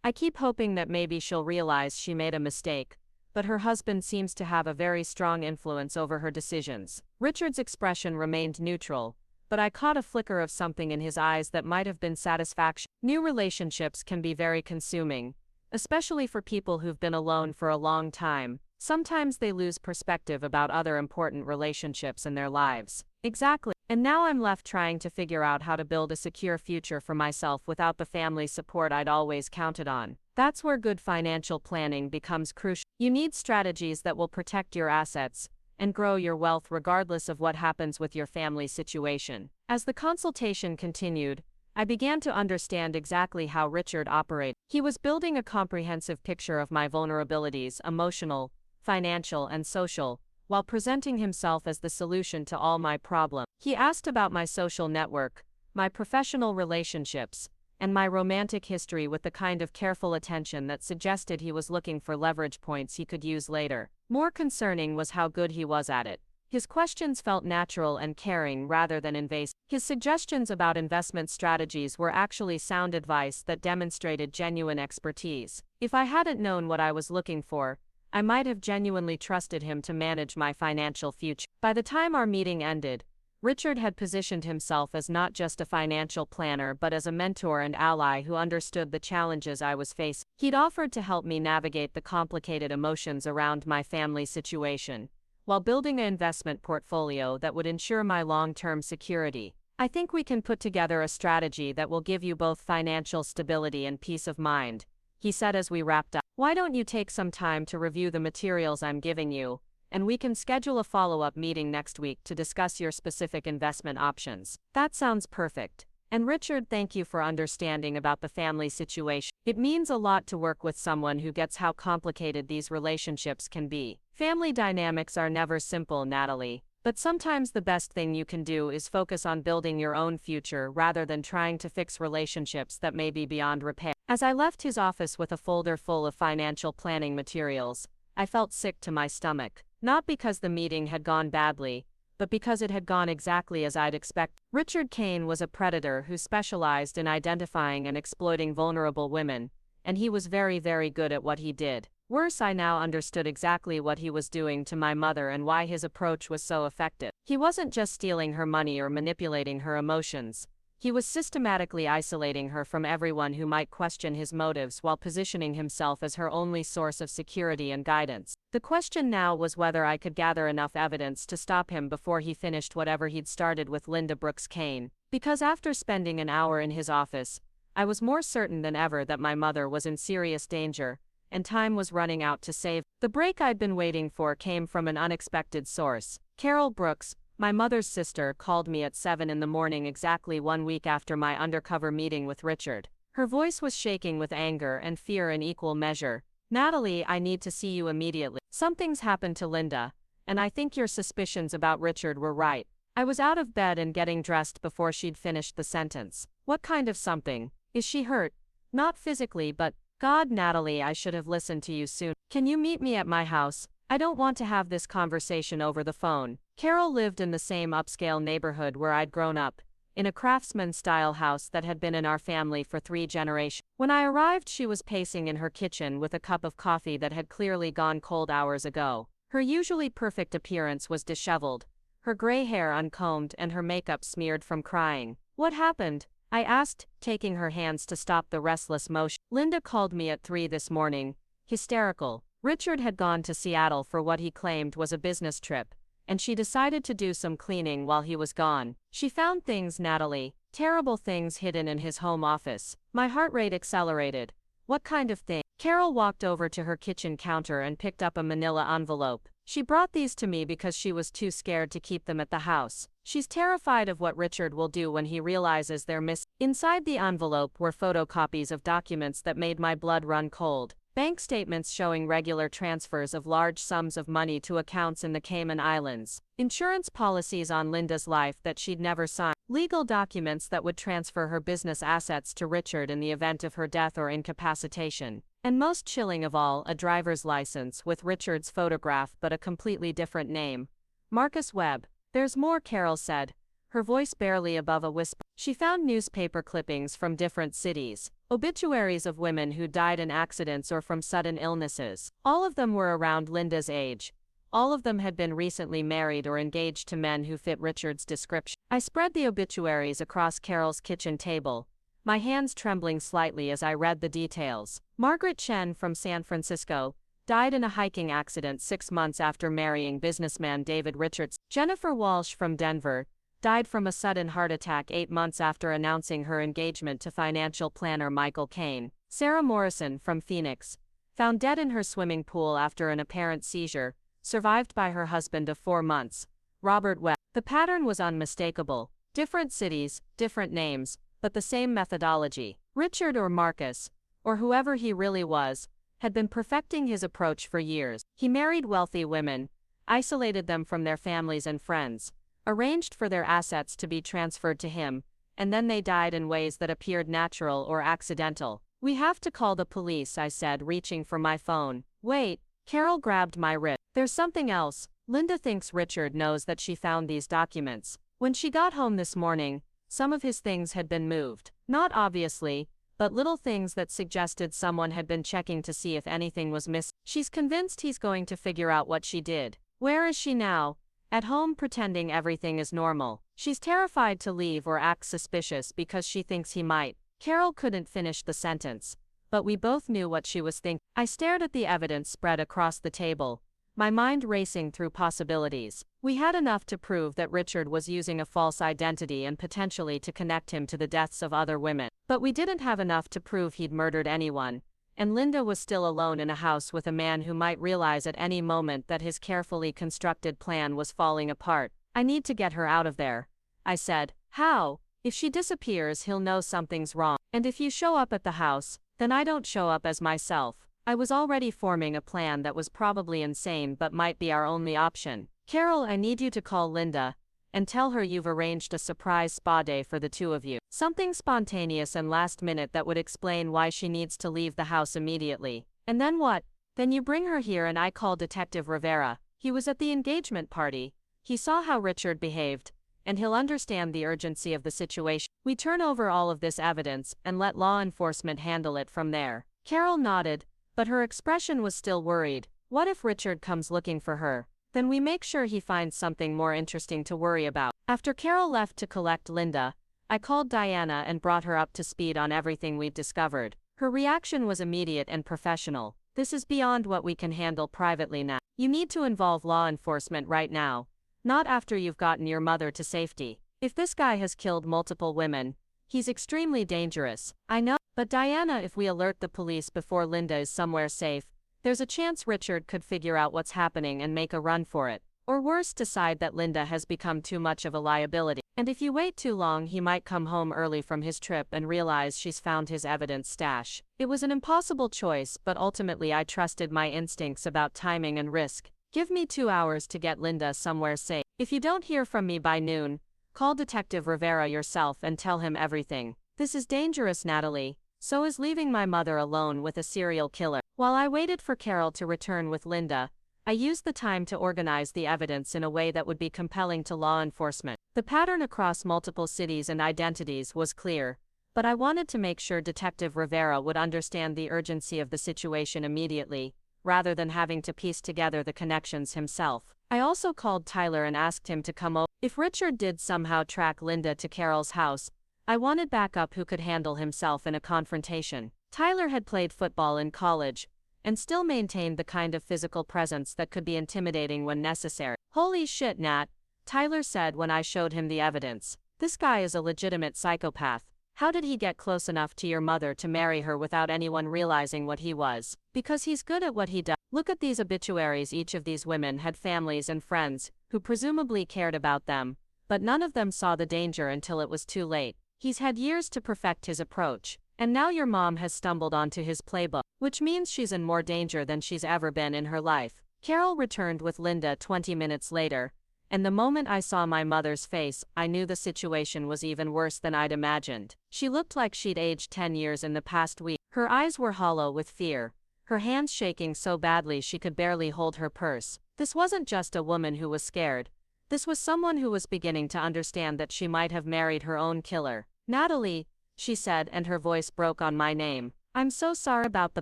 I keep hoping that maybe she'll realize she made a mistake, but her husband seems to have a very strong influence over her decisions. Richard's expression remained neutral, but I caught a flicker of something in his eyes that might have been satisfaction. New relationships can be very consuming, especially for people who've been alone for a long time. Sometimes they lose perspective about other important relationships in their lives. Exactly. And now I'm left trying to figure out how to build a secure future for myself without the family support I'd always counted on. That's where good financial planning becomes crucial. You need strategies that will protect your assets and grow your wealth regardless of what happens with your family situation. As the consultation continued, I began to understand exactly how Richard operated. He was building a comprehensive picture of my vulnerabilities, emotional, financial, and social, while presenting himself as the solution to all my problems. He asked about my social network, my professional relationships, and my romantic history with the kind of careful attention that suggested he was looking for leverage points he could use later. More concerning was how good he was at it. His questions felt natural and caring rather than invasive. His suggestions about investment strategies were actually sound advice that demonstrated genuine expertise. If I hadn't known what I was looking for, I might have genuinely trusted him to manage my financial future. By the time our meeting ended, Richard had positioned himself as not just a financial planner but as a mentor and ally who understood the challenges I was facing. He'd offered to help me navigate the complicated emotions around my family situation, while building an investment portfolio that would ensure my long-term security. I think we can put together a strategy that will give you both financial stability and peace of mind, he said as we wrapped up. Why don't you take some time to review the materials I'm giving you, and we can schedule a follow-up meeting next week to discuss your specific investment options. That sounds perfect. And Richard, thank you for understanding about the family situation. It means a lot to work with someone who gets how complicated these relationships can be. Family dynamics are never simple, Natalie, but sometimes the best thing you can do is focus on building your own future rather than trying to fix relationships that may be beyond repair. As I left his office with a folder full of financial planning materials, I felt sick to my stomach. Not because the meeting had gone badly, but because it had gone exactly as I'd expected. Richard Kane was a predator who specialized in identifying and exploiting vulnerable women, and he was very, very good at what he did. Worse, I now understood exactly what he was doing to my mother and why his approach was so effective. He wasn't just stealing her money or manipulating her emotions. He was systematically isolating her from everyone who might question his motives while positioning himself as her only source of security and guidance. The question now was whether I could gather enough evidence to stop him before he finished whatever he'd started with Linda Brooks Kane. Because after spending an hour in his office, I was more certain than ever that my mother was in serious danger, and time was running out to save. The break I'd been waiting for came from an unexpected source. Carol Brooks, my mother's sister, called me at 7 in the morning exactly 1 week after my undercover meeting with Richard. Her voice was shaking with anger and fear in equal measure. Natalie, I need to see you immediately. Something's happened to Linda, and I think your suspicions about Richard were right. I was out of bed and getting dressed before she'd finished the sentence. What kind of something? Is she hurt? Not physically, but, God, Natalie, I should have listened to you soon. Can you meet me at my house? I don't want to have this conversation over the phone. Carol lived in the same upscale neighborhood where I'd grown up, in a craftsman-style house that had been in our family for 3 generations. When I arrived, she was pacing in her kitchen with a cup of coffee that had clearly gone cold hours ago. Her usually perfect appearance was disheveled, her gray hair uncombed and her makeup smeared from crying. What happened? I asked, taking her hands to stop the restless motion. Linda called me at 3 this morning, hysterical. Richard had gone to Seattle for what he claimed was a business trip, and she decided to do some cleaning while he was gone. She found things, Natalie, terrible things hidden in his home office. My heart rate accelerated. What kind of thing? Carol walked over to her kitchen counter and picked up a manila envelope. She brought these to me because she was too scared to keep them at the house. She's terrified of what Richard will do when he realizes they're missing. Inside the envelope were photocopies of documents that made my blood run cold. Bank statements showing regular transfers of large sums of money to accounts in the Cayman Islands. Insurance policies on Linda's life that she'd never signed. Legal documents that would transfer her business assets to Richard in the event of her death or incapacitation. And most chilling of all, a driver's license with Richard's photograph but a completely different name. Marcus Webb. There's more, Carol said, her voice barely above a whisper. She found newspaper clippings from different cities, obituaries of women who died in accidents or from sudden illnesses. All of them were around Linda's age. All of them had been recently married or engaged to men who fit Richard's description. I spread the obituaries across Carol's kitchen table, my hands trembling slightly as I read the details. Margaret Chen from San Francisco died in a hiking accident 6 months after marrying businessman David Richards. Jennifer Walsh from Denver died from a sudden heart attack 8 months after announcing her engagement to financial planner Michael Caine. Sarah Morrison from Phoenix, found dead in her swimming pool after an apparent seizure, survived by her husband of 4 months, Robert Webb. The pattern was unmistakable. Different cities, different names, but the same methodology. Richard or Marcus, or whoever he really was, had been perfecting his approach for years. He married wealthy women, isolated them from their families and friends, arranged for their assets to be transferred to him, and then they died in ways that appeared natural or accidental. "We have to call the police," I said, reaching for my phone. "Wait." Carol grabbed my wrist. "There's something else. Linda thinks Richard knows that she found these documents. When she got home this morning, some of his things had been moved. Not obviously, but little things that suggested someone had been checking to see if anything was missing. She's convinced he's going to figure out what she did. Where is she now? At home pretending everything is normal. She's terrified to leave or act suspicious because she thinks he might." Carol couldn't finish the sentence, but we both knew what she was thinking. I stared at the evidence spread across the table, my mind racing through possibilities. We had enough to prove that Richard was using a false identity and potentially to connect him to the deaths of other women. But we didn't have enough to prove he'd murdered anyone, and Linda was still alone in a house with a man who might realize at any moment that his carefully constructed plan was falling apart. "I need to get her out of there," I said. "How? If she disappears, he'll know something's wrong. And if you show up at the house, then I don't show up as myself." I was already forming a plan that was probably insane but might be our only option. "Carol, I need you to call Linda and tell her you've arranged a surprise spa day for the two of you. Something spontaneous and last minute that would explain why she needs to leave the house immediately." "And then what?" "Then you bring her here and I call Detective Rivera. He was at the engagement party. He saw how Richard behaved, and he'll understand the urgency of the situation. We turn over all of this evidence and let law enforcement handle it from there." Carol nodded, but her expression was still worried. "What if Richard comes looking for her? Then we make sure he finds something more interesting to worry about." After Carol left to collect Linda, I called Diana and brought her up to speed on everything we'd discovered. Her reaction was immediate and professional. "This is beyond what we can handle privately now. You need to involve law enforcement right now, not after you've gotten your mother to safety. If this guy has killed multiple women, he's extremely dangerous." "I know. But Diana, if we alert the police before Linda is somewhere safe, there's a chance Richard could figure out what's happening and make a run for it. Or worse, decide that Linda has become too much of a liability. And if you wait too long, he might come home early from his trip and realize she's found his evidence stash." It was an impossible choice, but ultimately I trusted my instincts about timing and risk. "Give me 2 hours to get Linda somewhere safe. If you don't hear from me by noon, call Detective Rivera yourself and tell him everything. This is dangerous, Natalie. So is leaving my mother alone with a serial killer." While I waited for Carol to return with Linda, I used the time to organize the evidence in a way that would be compelling to law enforcement. The pattern across multiple cities and identities was clear, but I wanted to make sure Detective Rivera would understand the urgency of the situation immediately, rather than having to piece together the connections himself. I also called Tyler and asked him to come over. If Richard did somehow track Linda to Carol's house, I wanted backup who could handle himself in a confrontation. Tyler had played football in college, and still maintained the kind of physical presence that could be intimidating when necessary. "Holy shit, Nat," Tyler said when I showed him the evidence. "This guy is a legitimate psychopath. How did he get close enough to your mother to marry her without anyone realizing what he was? Because he's good at what he does. Look at these obituaries. Each of these women had families and friends who presumably cared about them, but none of them saw the danger until it was too late. He's had years to perfect his approach, and now your mom has stumbled onto his playbook, which means she's in more danger than she's ever been in her life." Carol returned with Linda 20 minutes later, and the moment I saw my mother's face, I knew the situation was even worse than I'd imagined. She looked like she'd aged 10 years in the past week. Her eyes were hollow with fear, her hands shaking so badly she could barely hold her purse. This wasn't just a woman who was scared. This was someone who was beginning to understand that she might have married her own killer. "Natalie," she said, and her voice broke on my name. "I'm so sorry about the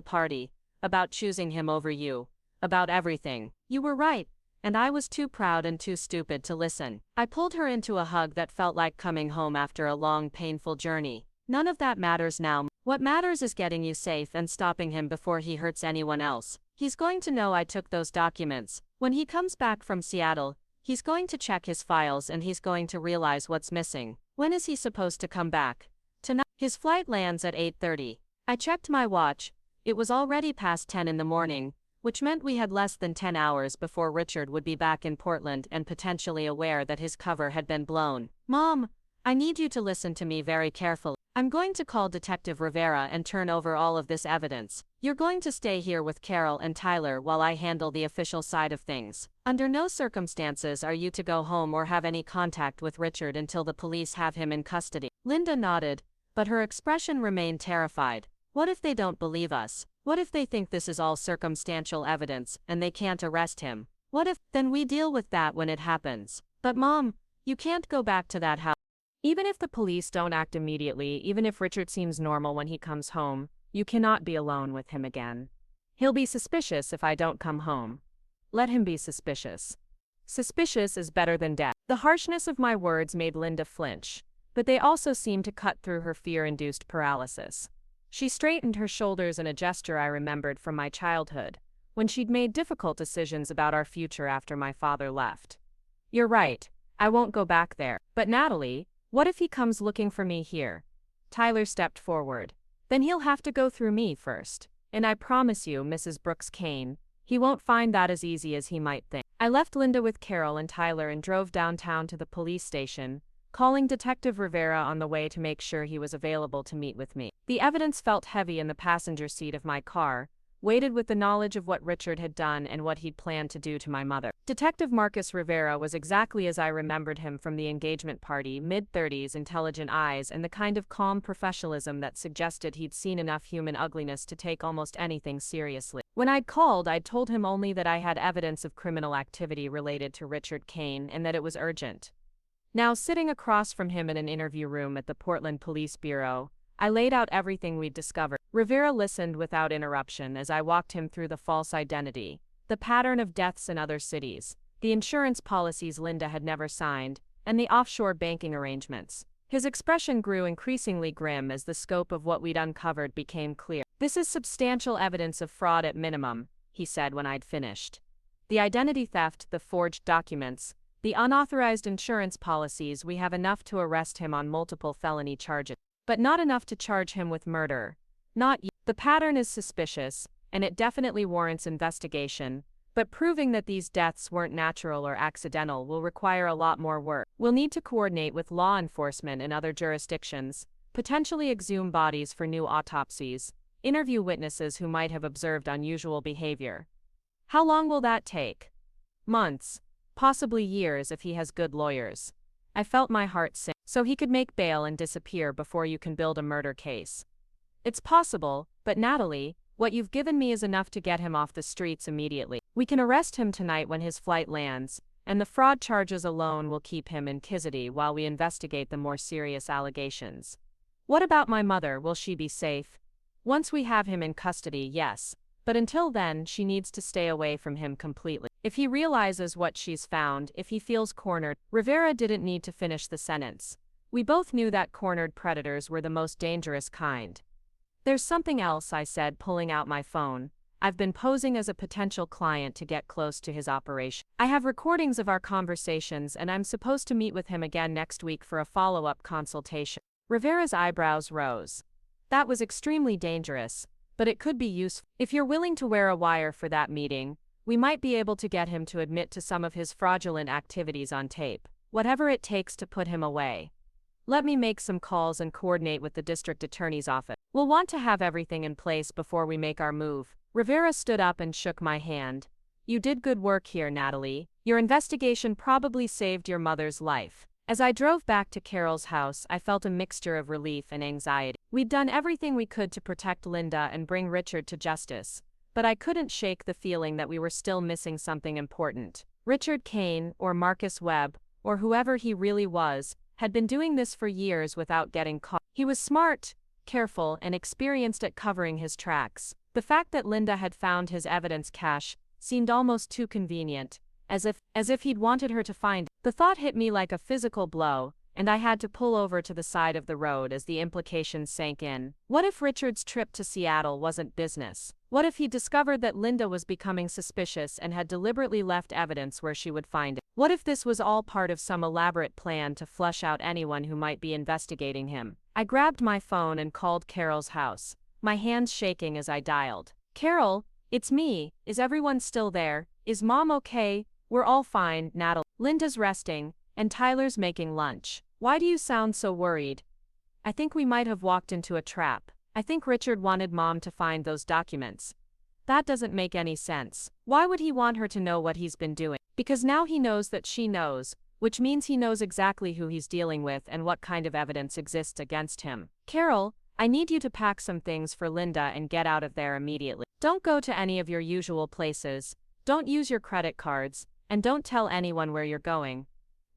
party, about choosing him over you, about everything. You were right, and I was too proud and too stupid to listen." I pulled her into a hug that felt like coming home after a long, painful journey. "None of that matters now. What matters is getting you safe and stopping him before he hurts anyone else. He's going to know I took those documents. When he comes back from Seattle, he's going to check his files and he's going to realize what's missing. When is he supposed to come back? Tonight. His flight lands at 8:30. I checked my watch. It was already past 10 in the morning, which meant we had less than 10 hours before Richard would be back in Portland and potentially aware that his cover had been blown. "Mom, I need you to listen to me very carefully. I'm going to call Detective Rivera and turn over all of this evidence. You're going to stay here with Carol and Tyler while I handle the official side of things. Under no circumstances are you to go home or have any contact with Richard until the police have him in custody." Linda nodded, but her expression remained terrified. "What if they don't believe us? What if they think this is all circumstantial evidence and they can't arrest him? What if, then we deal with that when it happens." "But Mom, you can't go back to that house." "Even if the police don't act immediately, even if Richard seems normal when he comes home, you cannot be alone with him again. He'll be suspicious if I don't come home. Let him be suspicious. Suspicious is better than dead." The harshness of my words made Linda flinch, but they also seemed to cut through her fear-induced paralysis. She straightened her shoulders in a gesture I remembered from my childhood, when she'd made difficult decisions about our future after my father left. "You're right, I won't go back there. But Natalie, what if he comes looking for me here?" Tyler stepped forward. "Then he'll have to go through me first. And I promise you, Mrs. Brooks Kane, he won't find that as easy as he might think." I left Linda with Carol and Tyler and drove downtown to the police station, calling Detective Rivera on the way to make sure he was available to meet with me. The evidence felt heavy in the passenger seat of my car, weighted with the knowledge of what Richard had done and what he'd planned to do to my mother. Detective Marcus Rivera was exactly as I remembered him from the engagement party, mid-30s, intelligent eyes, and the kind of calm professionalism that suggested he'd seen enough human ugliness to take almost anything seriously. When I'd called, I'd told him only that I had evidence of criminal activity related to Richard Kane and that it was urgent. Now, sitting across from him in an interview room at the Portland Police Bureau, I laid out everything we'd discovered. Rivera listened without interruption as I walked him through the false identity, the pattern of deaths in other cities, the insurance policies Linda had never signed, and the offshore banking arrangements. His expression grew increasingly grim as the scope of what we'd uncovered became clear. "This is substantial evidence of fraud at minimum," he said when I'd finished. "The identity theft, the forged documents, the unauthorized insurance policies, we have enough to arrest him on multiple felony charges. But not enough to charge him with murder. Not yet. The pattern is suspicious, and it definitely warrants investigation, but proving that these deaths weren't natural or accidental will require a lot more work. We'll need to coordinate with law enforcement in other jurisdictions, potentially exhume bodies for new autopsies, interview witnesses who might have observed unusual behavior. How long will that take? Months, possibly years if he has good lawyers." I felt my heart sink. "So he could make bail and disappear before you can build a murder case." "It's possible, but Natalie, what you've given me is enough to get him off the streets immediately. We can arrest him tonight when his flight lands, and the fraud charges alone will keep him in custody while we investigate the more serious allegations. What about my mother? Will she be safe? Once we have him in custody, yes. But until then, she needs to stay away from him completely. If he realizes what she's found, if he feels cornered." Rivera didn't need to finish the sentence. We both knew that cornered predators were the most dangerous kind. "There's something else," I said, pulling out my phone. "I've been posing as a potential client to get close to his operation. I have recordings of our conversations and I'm supposed to meet with him again next week for a follow-up consultation." Rivera's eyebrows rose. "That was extremely dangerous, but it could be useful. If you're willing to wear a wire for that meeting, we might be able to get him to admit to some of his fraudulent activities on tape, whatever it takes to put him away. Let me make some calls and coordinate with the district attorney's office. We'll want to have everything in place before we make our move." Rivera stood up and shook my hand. "You did good work here, Natalie. Your investigation probably saved your mother's life." As I drove back to Carol's house, I felt a mixture of relief and anxiety. We'd done everything we could to protect Linda and bring Richard to justice, but I couldn't shake the feeling that we were still missing something important. Richard Kane, or Marcus Webb, or whoever he really was, had been doing this for years without getting caught. He was smart, careful, and experienced at covering his tracks. The fact that Linda had found his evidence cache seemed almost too convenient, as if he'd wanted her to find it. The thought hit me like a physical blow, and I had to pull over to the side of the road as the implications sank in. What if Richard's trip to Seattle wasn't business? What if he discovered that Linda was becoming suspicious and had deliberately left evidence where she would find it? What if this was all part of some elaborate plan to flush out anyone who might be investigating him? I grabbed my phone and called Carol's house, my hands shaking as I dialed. "Carol, it's me. Is everyone still there? Is Mom okay?" "We're all fine, Natalie. Linda's resting, and Tyler's making lunch." "Why do you sound so worried?" "I think we might have walked into a trap. I think Richard wanted Mom to find those documents." "That doesn't make any sense. Why would he want her to know what he's been doing?" "Because now he knows that she knows, which means he knows exactly who he's dealing with and what kind of evidence exists against him." "Carol, I need you to pack some things for Linda and get out of there immediately. Don't go to any of your usual places, don't use your credit cards, and don't tell anyone where you're going."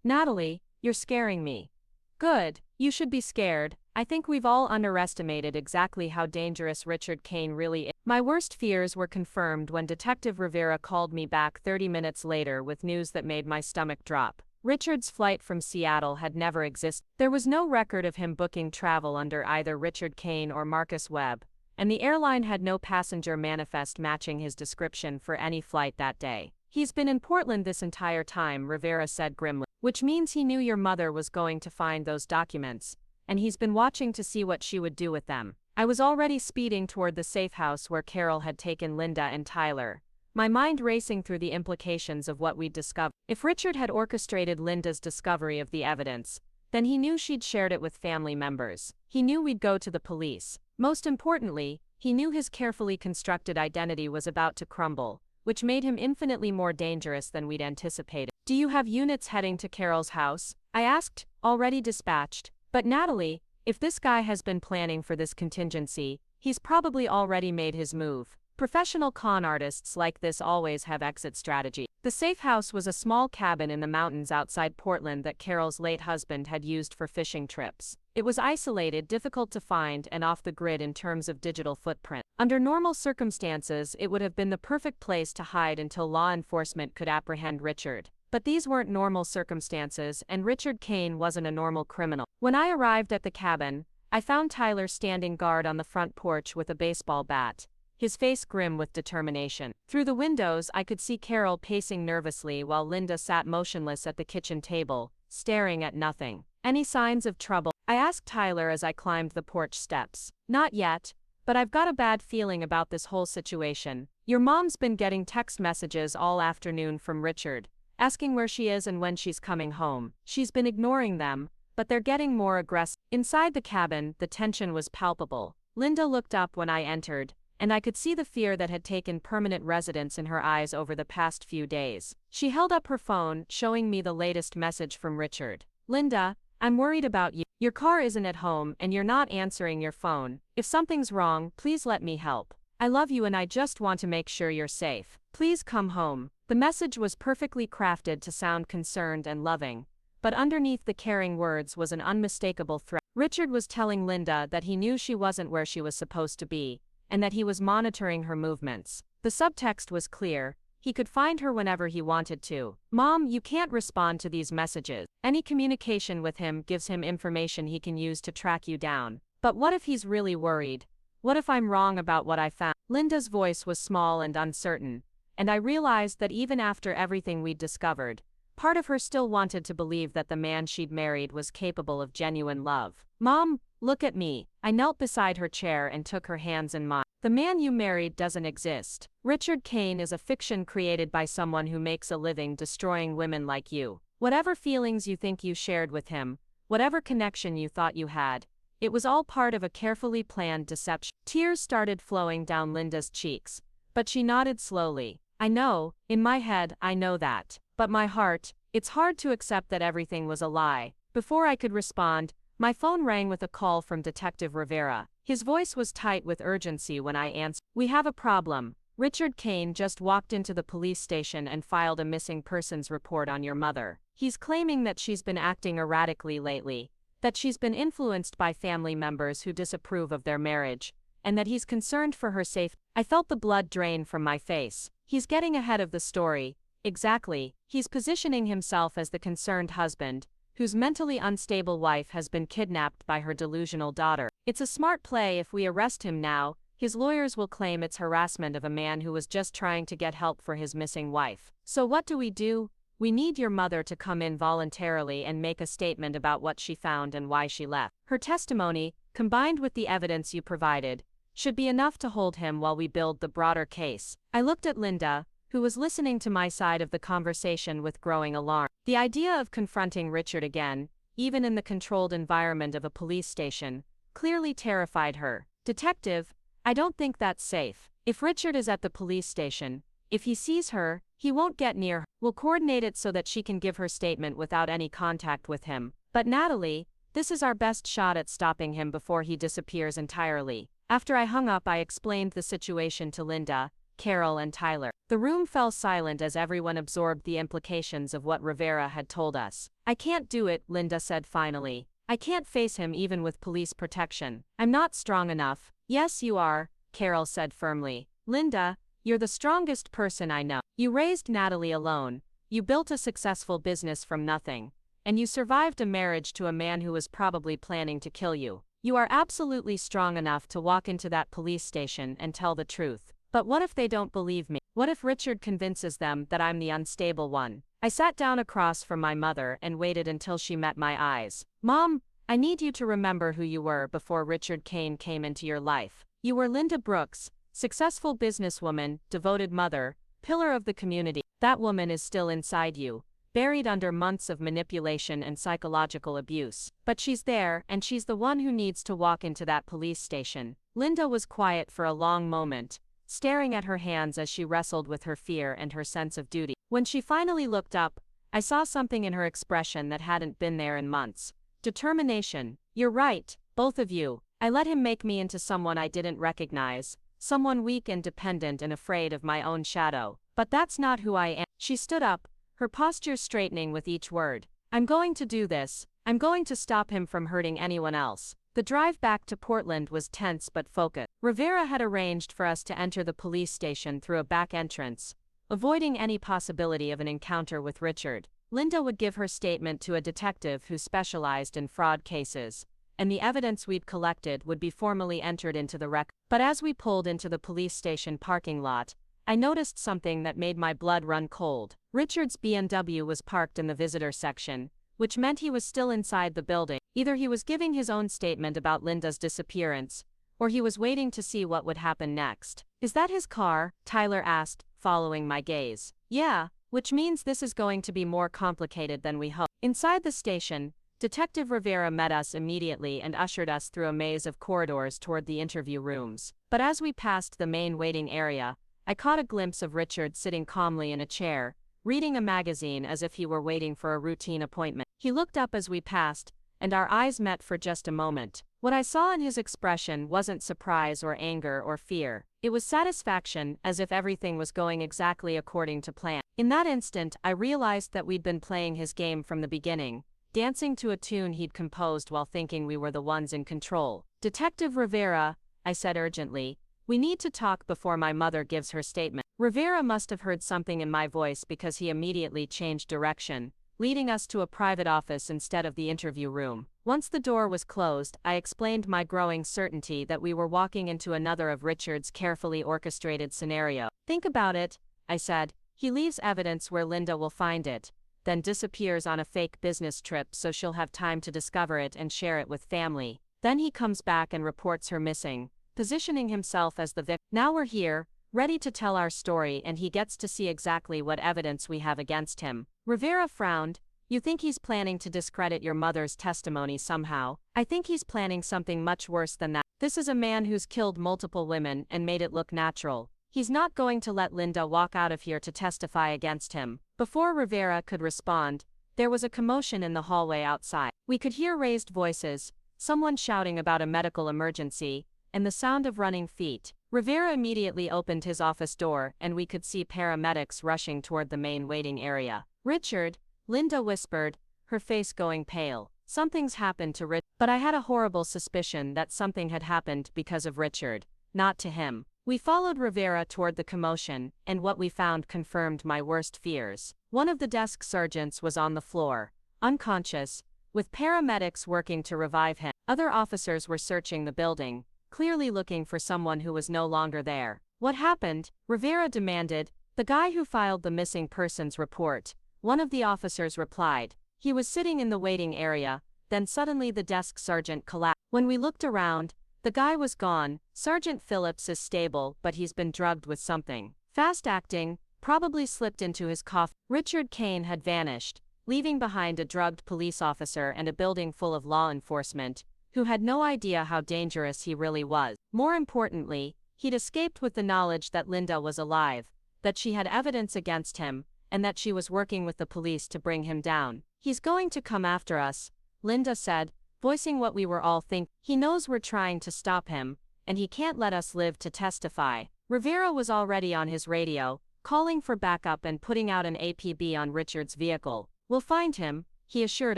"Natalie, you're scaring me." "Good, you should be scared. I think we've all underestimated exactly how dangerous Richard Kane really is." My worst fears were confirmed when Detective Rivera called me back 30 minutes later with news that made my stomach drop. Richard's flight from Seattle had never existed. There was no record of him booking travel under either Richard Kane or Marcus Webb, and the airline had no passenger manifest matching his description for any flight that day. "He's been in Portland this entire time," Rivera said grimly. "Which means he knew your mother was going to find those documents, and he's been watching to see what she would do with them." I was already speeding toward the safe house where Carol had taken Linda and Tyler, my mind racing through the implications of what we'd discovered. If Richard had orchestrated Linda's discovery of the evidence, then he knew she'd shared it with family members. He knew we'd go to the police. Most importantly, he knew his carefully constructed identity was about to crumble, which made him infinitely more dangerous than we'd anticipated. "Do you have units heading to Carol's house?" I asked. "Already dispatched. But Natalie, if this guy has been planning for this contingency, he's probably already made his move. Professional con artists like this always have exit strategy." The safe house was a small cabin in the mountains outside Portland that Carol's late husband had used for fishing trips. It was isolated, difficult to find, and off the grid in terms of digital footprint. Under normal circumstances, it would have been the perfect place to hide until law enforcement could apprehend Richard. But these weren't normal circumstances, and Richard Kane wasn't a normal criminal. When I arrived at the cabin, I found Tyler standing guard on the front porch with a baseball bat, his face grim with determination. Through the windows, I could see Carol pacing nervously while Linda sat motionless at the kitchen table, staring at nothing. "Any signs of trouble?" I asked Tyler as I climbed the porch steps. "Not yet, but I've got a bad feeling about this whole situation. Your mom's been getting text messages all afternoon from Richard, asking where she is and when she's coming home. She's been ignoring them, but they're getting more aggressive." Inside the cabin, the tension was palpable. Linda looked up when I entered, and I could see the fear that had taken permanent residence in her eyes over the past few days. She held up her phone, showing me the latest message from Richard. "Linda, I'm worried about you. Your car isn't at home and you're not answering your phone. If something's wrong, please let me help. I love you and I just want to make sure you're safe. Please come home." The message was perfectly crafted to sound concerned and loving, but underneath the caring words was an unmistakable threat. Richard was telling Linda that he knew she wasn't where she was supposed to be, and that he was monitoring her movements. The subtext was clear: he could find her whenever he wanted to. "Mom, you can't respond to these messages. Any communication with him gives him information he can use to track you down. But what if he's really worried? What if I'm wrong about what I found?" Linda's voice was small and uncertain, and I realized that even after everything we'd discovered, part of her still wanted to believe that the man she'd married was capable of genuine love. "Mom, look at me." I knelt beside her chair and took her hands in mine. "The man you married doesn't exist. Richard Kane is a fiction created by someone who makes a living destroying women like you. Whatever feelings you think you shared with him, whatever connection you thought you had, it was all part of a carefully planned deception." Tears started flowing down Linda's cheeks, but she nodded slowly. "I know, in my head, I know that. But my heart, it's hard to accept that everything was a lie." Before I could respond, my phone rang with a call from Detective Rivera. His voice was tight with urgency when I answered. "We have a problem. Richard Kane just walked into the police station and filed a missing persons report on your mother. He's claiming that she's been acting erratically lately, that she's been influenced by family members who disapprove of their marriage, and that he's concerned for her safety. I felt the blood drain from my face. He's getting ahead of the story. Exactly. He's positioning himself as the concerned husband, whose mentally unstable wife has been kidnapped by her delusional daughter. It's a smart play. If we arrest him now, his lawyers will claim it's harassment of a man who was just trying to get help for his missing wife. So what do? We need your mother to come in voluntarily and make a statement about what she found and why she left. Her testimony, combined with the evidence you provided, should be enough to hold him while we build the broader case. I looked at Linda, who was listening to my side of the conversation with growing alarm. The idea of confronting Richard again, even in the controlled environment of a police station, clearly terrified her. Detective, I don't think that's safe. If Richard is at the police station, if he sees her, he won't get near her. We'll coordinate it so that she can give her statement without any contact with him. But Natalie, this is our best shot at stopping him before he disappears entirely. After I hung up, I explained the situation to Linda, Carol, and Tyler. The room fell silent as everyone absorbed the implications of what Rivera had told us. I can't do it, Linda said finally. I can't face him even with police protection. I'm not strong enough. Yes, you are, Carol said firmly. Linda, you're the strongest person I know. You raised Natalie alone. You built a successful business from nothing. And you survived a marriage to a man who was probably planning to kill you. You are absolutely strong enough to walk into that police station and tell the truth. But what if they don't believe me? What if Richard convinces them that I'm the unstable one? I sat down across from my mother and waited until she met my eyes. Mom, I need you to remember who you were before Richard Kane came into your life. You were Linda Brooks, successful businesswoman, devoted mother, pillar of the community. That woman is still inside you, buried under months of manipulation and psychological abuse. But she's there, and she's the one who needs to walk into that police station. Linda was quiet for a long moment, staring at her hands as she wrestled with her fear and her sense of duty. When she finally looked up, I saw something in her expression that hadn't been there in months. Determination. You're right, both of you. I let him make me into someone I didn't recognize, someone weak and dependent and afraid of my own shadow. But that's not who I am. She stood up, her posture straightening with each word. I'm going to do this. I'm going to stop him from hurting anyone else. The drive back to Portland was tense but focused. Rivera had arranged for us to enter the police station through a back entrance, avoiding any possibility of an encounter with Richard. Linda would give her statement to a detective who specialized in fraud cases, and the evidence we'd collected would be formally entered into the record. But as we pulled into the police station parking lot, I noticed something that made my blood run cold. Richard's BMW was parked in the visitor section, which meant he was still inside the building. Either he was giving his own statement about Linda's disappearance, or he was waiting to see what would happen next. Is that his car? Tyler asked, following my gaze. Yeah, which means this is going to be more complicated than we hoped. Inside the station, Detective Rivera met us immediately and ushered us through a maze of corridors toward the interview rooms. But as we passed the main waiting area, I caught a glimpse of Richard sitting calmly in a chair, reading a magazine as if he were waiting for a routine appointment. He looked up as we passed, and our eyes met for just a moment. What I saw in his expression wasn't surprise or anger or fear. It was satisfaction, as if everything was going exactly according to plan. In that instant, I realized that we'd been playing his game from the beginning, dancing to a tune he'd composed while thinking we were the ones in control. Detective Rivera, I said urgently, we need to talk before my mother gives her statement. Rivera must have heard something in my voice because he immediately changed direction, leading us to a private office instead of the interview room. Once the door was closed, I explained my growing certainty that we were walking into another of Richard's carefully orchestrated scenarios. Think about it, I said. He leaves evidence where Linda will find it, then disappears on a fake business trip so she'll have time to discover it and share it with family. Then he comes back and reports her missing, positioning himself as the victim. Now we're here, ready to tell our story, and he gets to see exactly what evidence we have against him. Rivera frowned. You think he's planning to discredit your mother's testimony somehow? I think he's planning something much worse than that. This is a man who's killed multiple women and made it look natural. He's not going to let Linda walk out of here to testify against him. Before Rivera could respond, there was a commotion in the hallway outside. We could hear raised voices, someone shouting about a medical emergency, and the sound of running feet. Rivera immediately opened his office door and we could see paramedics rushing toward the main waiting area. "Richard," Linda whispered, her face going pale. "Something's happened to Richard." But I had a horrible suspicion that something had happened because of Richard, not to him. We followed Rivera toward the commotion, and what we found confirmed my worst fears. One of the desk sergeants was on the floor, unconscious, with paramedics working to revive him. Other officers were searching the building, clearly looking for someone who was no longer there. "What happened?" Rivera demanded. "The guy who filed the missing persons report," one of the officers replied. "He was sitting in the waiting area, then suddenly the desk sergeant collapsed. When we looked around, the guy was gone. Sergeant Phillips is stable, but he's been drugged with something fast-acting, probably slipped into his coffee." Richard Kane had vanished, leaving behind a drugged police officer and a building full of law enforcement, who had no idea how dangerous he really was. More importantly, he'd escaped with the knowledge that Linda was alive, that she had evidence against him, and that she was working with the police to bring him down. "He's going to come after us," Linda said, voicing what we were all thinking. "He knows we're trying to stop him, and he can't let us live to testify." Rivera was already on his radio, calling for backup and putting out an APB on Richard's vehicle. "We'll find him," he assured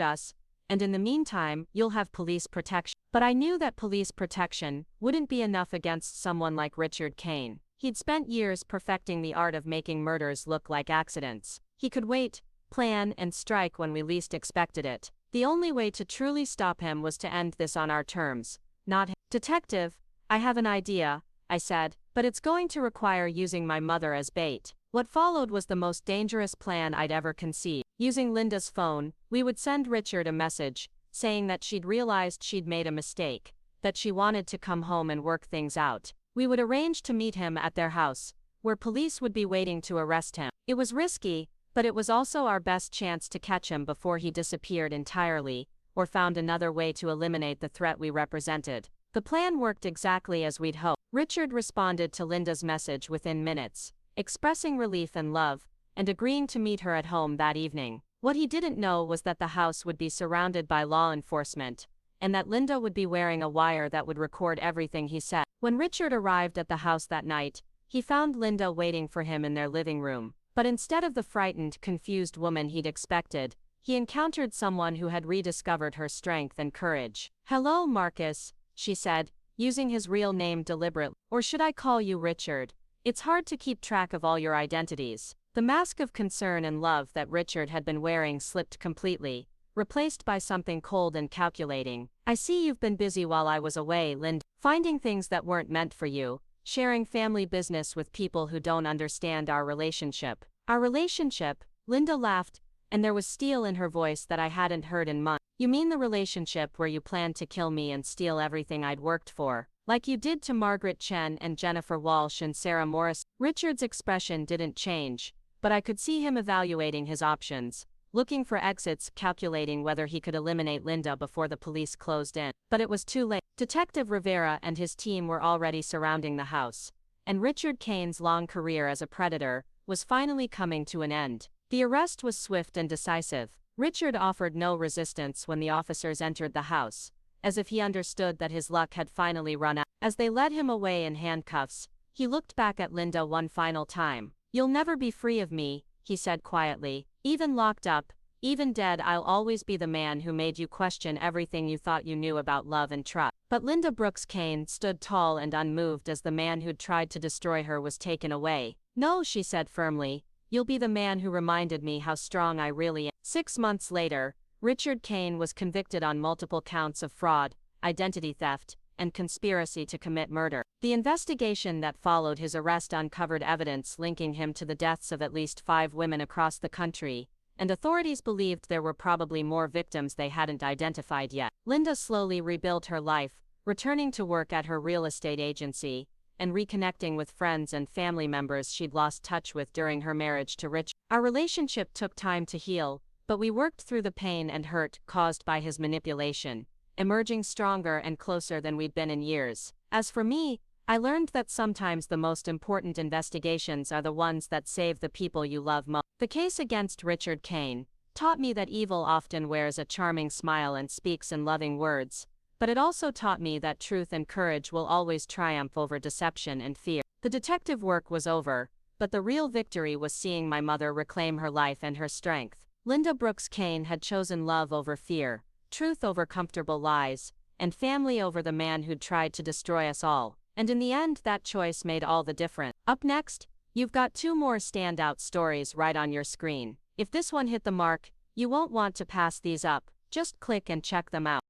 us, "and in the meantime, you'll have police protection." But I knew that police protection wouldn't be enough against someone like Richard Kane. He'd spent years perfecting the art of making murders look like accidents. He could wait, plan, and strike when we least expected it. The only way to truly stop him was to end this on our terms, not him. "Detective, I have an idea," I said, "but it's going to require using my mother as bait." What followed was the most dangerous plan I'd ever conceived. Using Linda's phone, we would send Richard a message, saying that she'd realized she'd made a mistake, that she wanted to come home and work things out. We would arrange to meet him at their house, where police would be waiting to arrest him. It was risky, but it was also our best chance to catch him before he disappeared entirely, or found another way to eliminate the threat we represented. The plan worked exactly as we'd hoped. Richard responded to Linda's message within minutes, expressing relief and love, and agreeing to meet her at home that evening. What he didn't know was that the house would be surrounded by law enforcement, and that Linda would be wearing a wire that would record everything he said. When Richard arrived at the house that night, he found Linda waiting for him in their living room. But instead of the frightened, confused woman he'd expected, he encountered someone who had rediscovered her strength and courage. "Hello, Marcus," she said, using his real name deliberately. "Or should I call you Richard? It's hard to keep track of all your identities." The mask of concern and love that Richard had been wearing slipped completely, replaced by something cold and calculating. "I see you've been busy while I was away, Linda. Finding things that weren't meant for you, sharing family business with people who don't understand our relationship." "Our relationship?" Linda laughed, and there was steel in her voice that I hadn't heard in months. "You mean the relationship where you planned to kill me and steal everything I'd worked for, like you did to Margaret Chen and Jennifer Walsh and Sarah Morris?" Richard's expression didn't change, but I could see him evaluating his options, looking for exits, calculating whether he could eliminate Linda before the police closed in. But it was too late. Detective Rivera and his team were already surrounding the house, and Richard Kane's long career as a predator was finally coming to an end. The arrest was swift and decisive. Richard offered no resistance when the officers entered the house, as if he understood that his luck had finally run out. As they led him away in handcuffs, he looked back at Linda one final time. "You'll never be free of me," he said quietly. "Even locked up, even dead, I'll always be the man who made you question everything you thought you knew about love and trust." But Linda Brooks Kane stood tall and unmoved as the man who'd tried to destroy her was taken away. "No," she said firmly, "you'll be the man who reminded me how strong I really am." 6 months later, Richard Kane was convicted on multiple counts of fraud, identity theft, and conspiracy to commit murder. The investigation that followed his arrest uncovered evidence linking him to the deaths of at least 5 women across the country, and authorities believed there were probably more victims they hadn't identified yet. Linda slowly rebuilt her life, returning to work at her real estate agency, and reconnecting with friends and family members she'd lost touch with during her marriage to Richard. Our relationship took time to heal, but we worked through the pain and hurt caused by his manipulation, emerging stronger and closer than we'd been in years. As for me, I learned that sometimes the most important investigations are the ones that save the people you love most. The case against Richard Kane taught me that evil often wears a charming smile and speaks in loving words, But it also taught me that truth and courage will always triumph over deception and fear. The detective work was over, but the real victory was seeing my mother reclaim her life and her strength. Linda Brooks Kane had chosen love over fear, truth over comfortable lies, and family over the man who'd tried to destroy us all. And in the end, that choice made all the difference. Up next, you've got 2 more standout stories right on your screen. If this one hit the mark, you won't want to pass these up. Just click and check them out.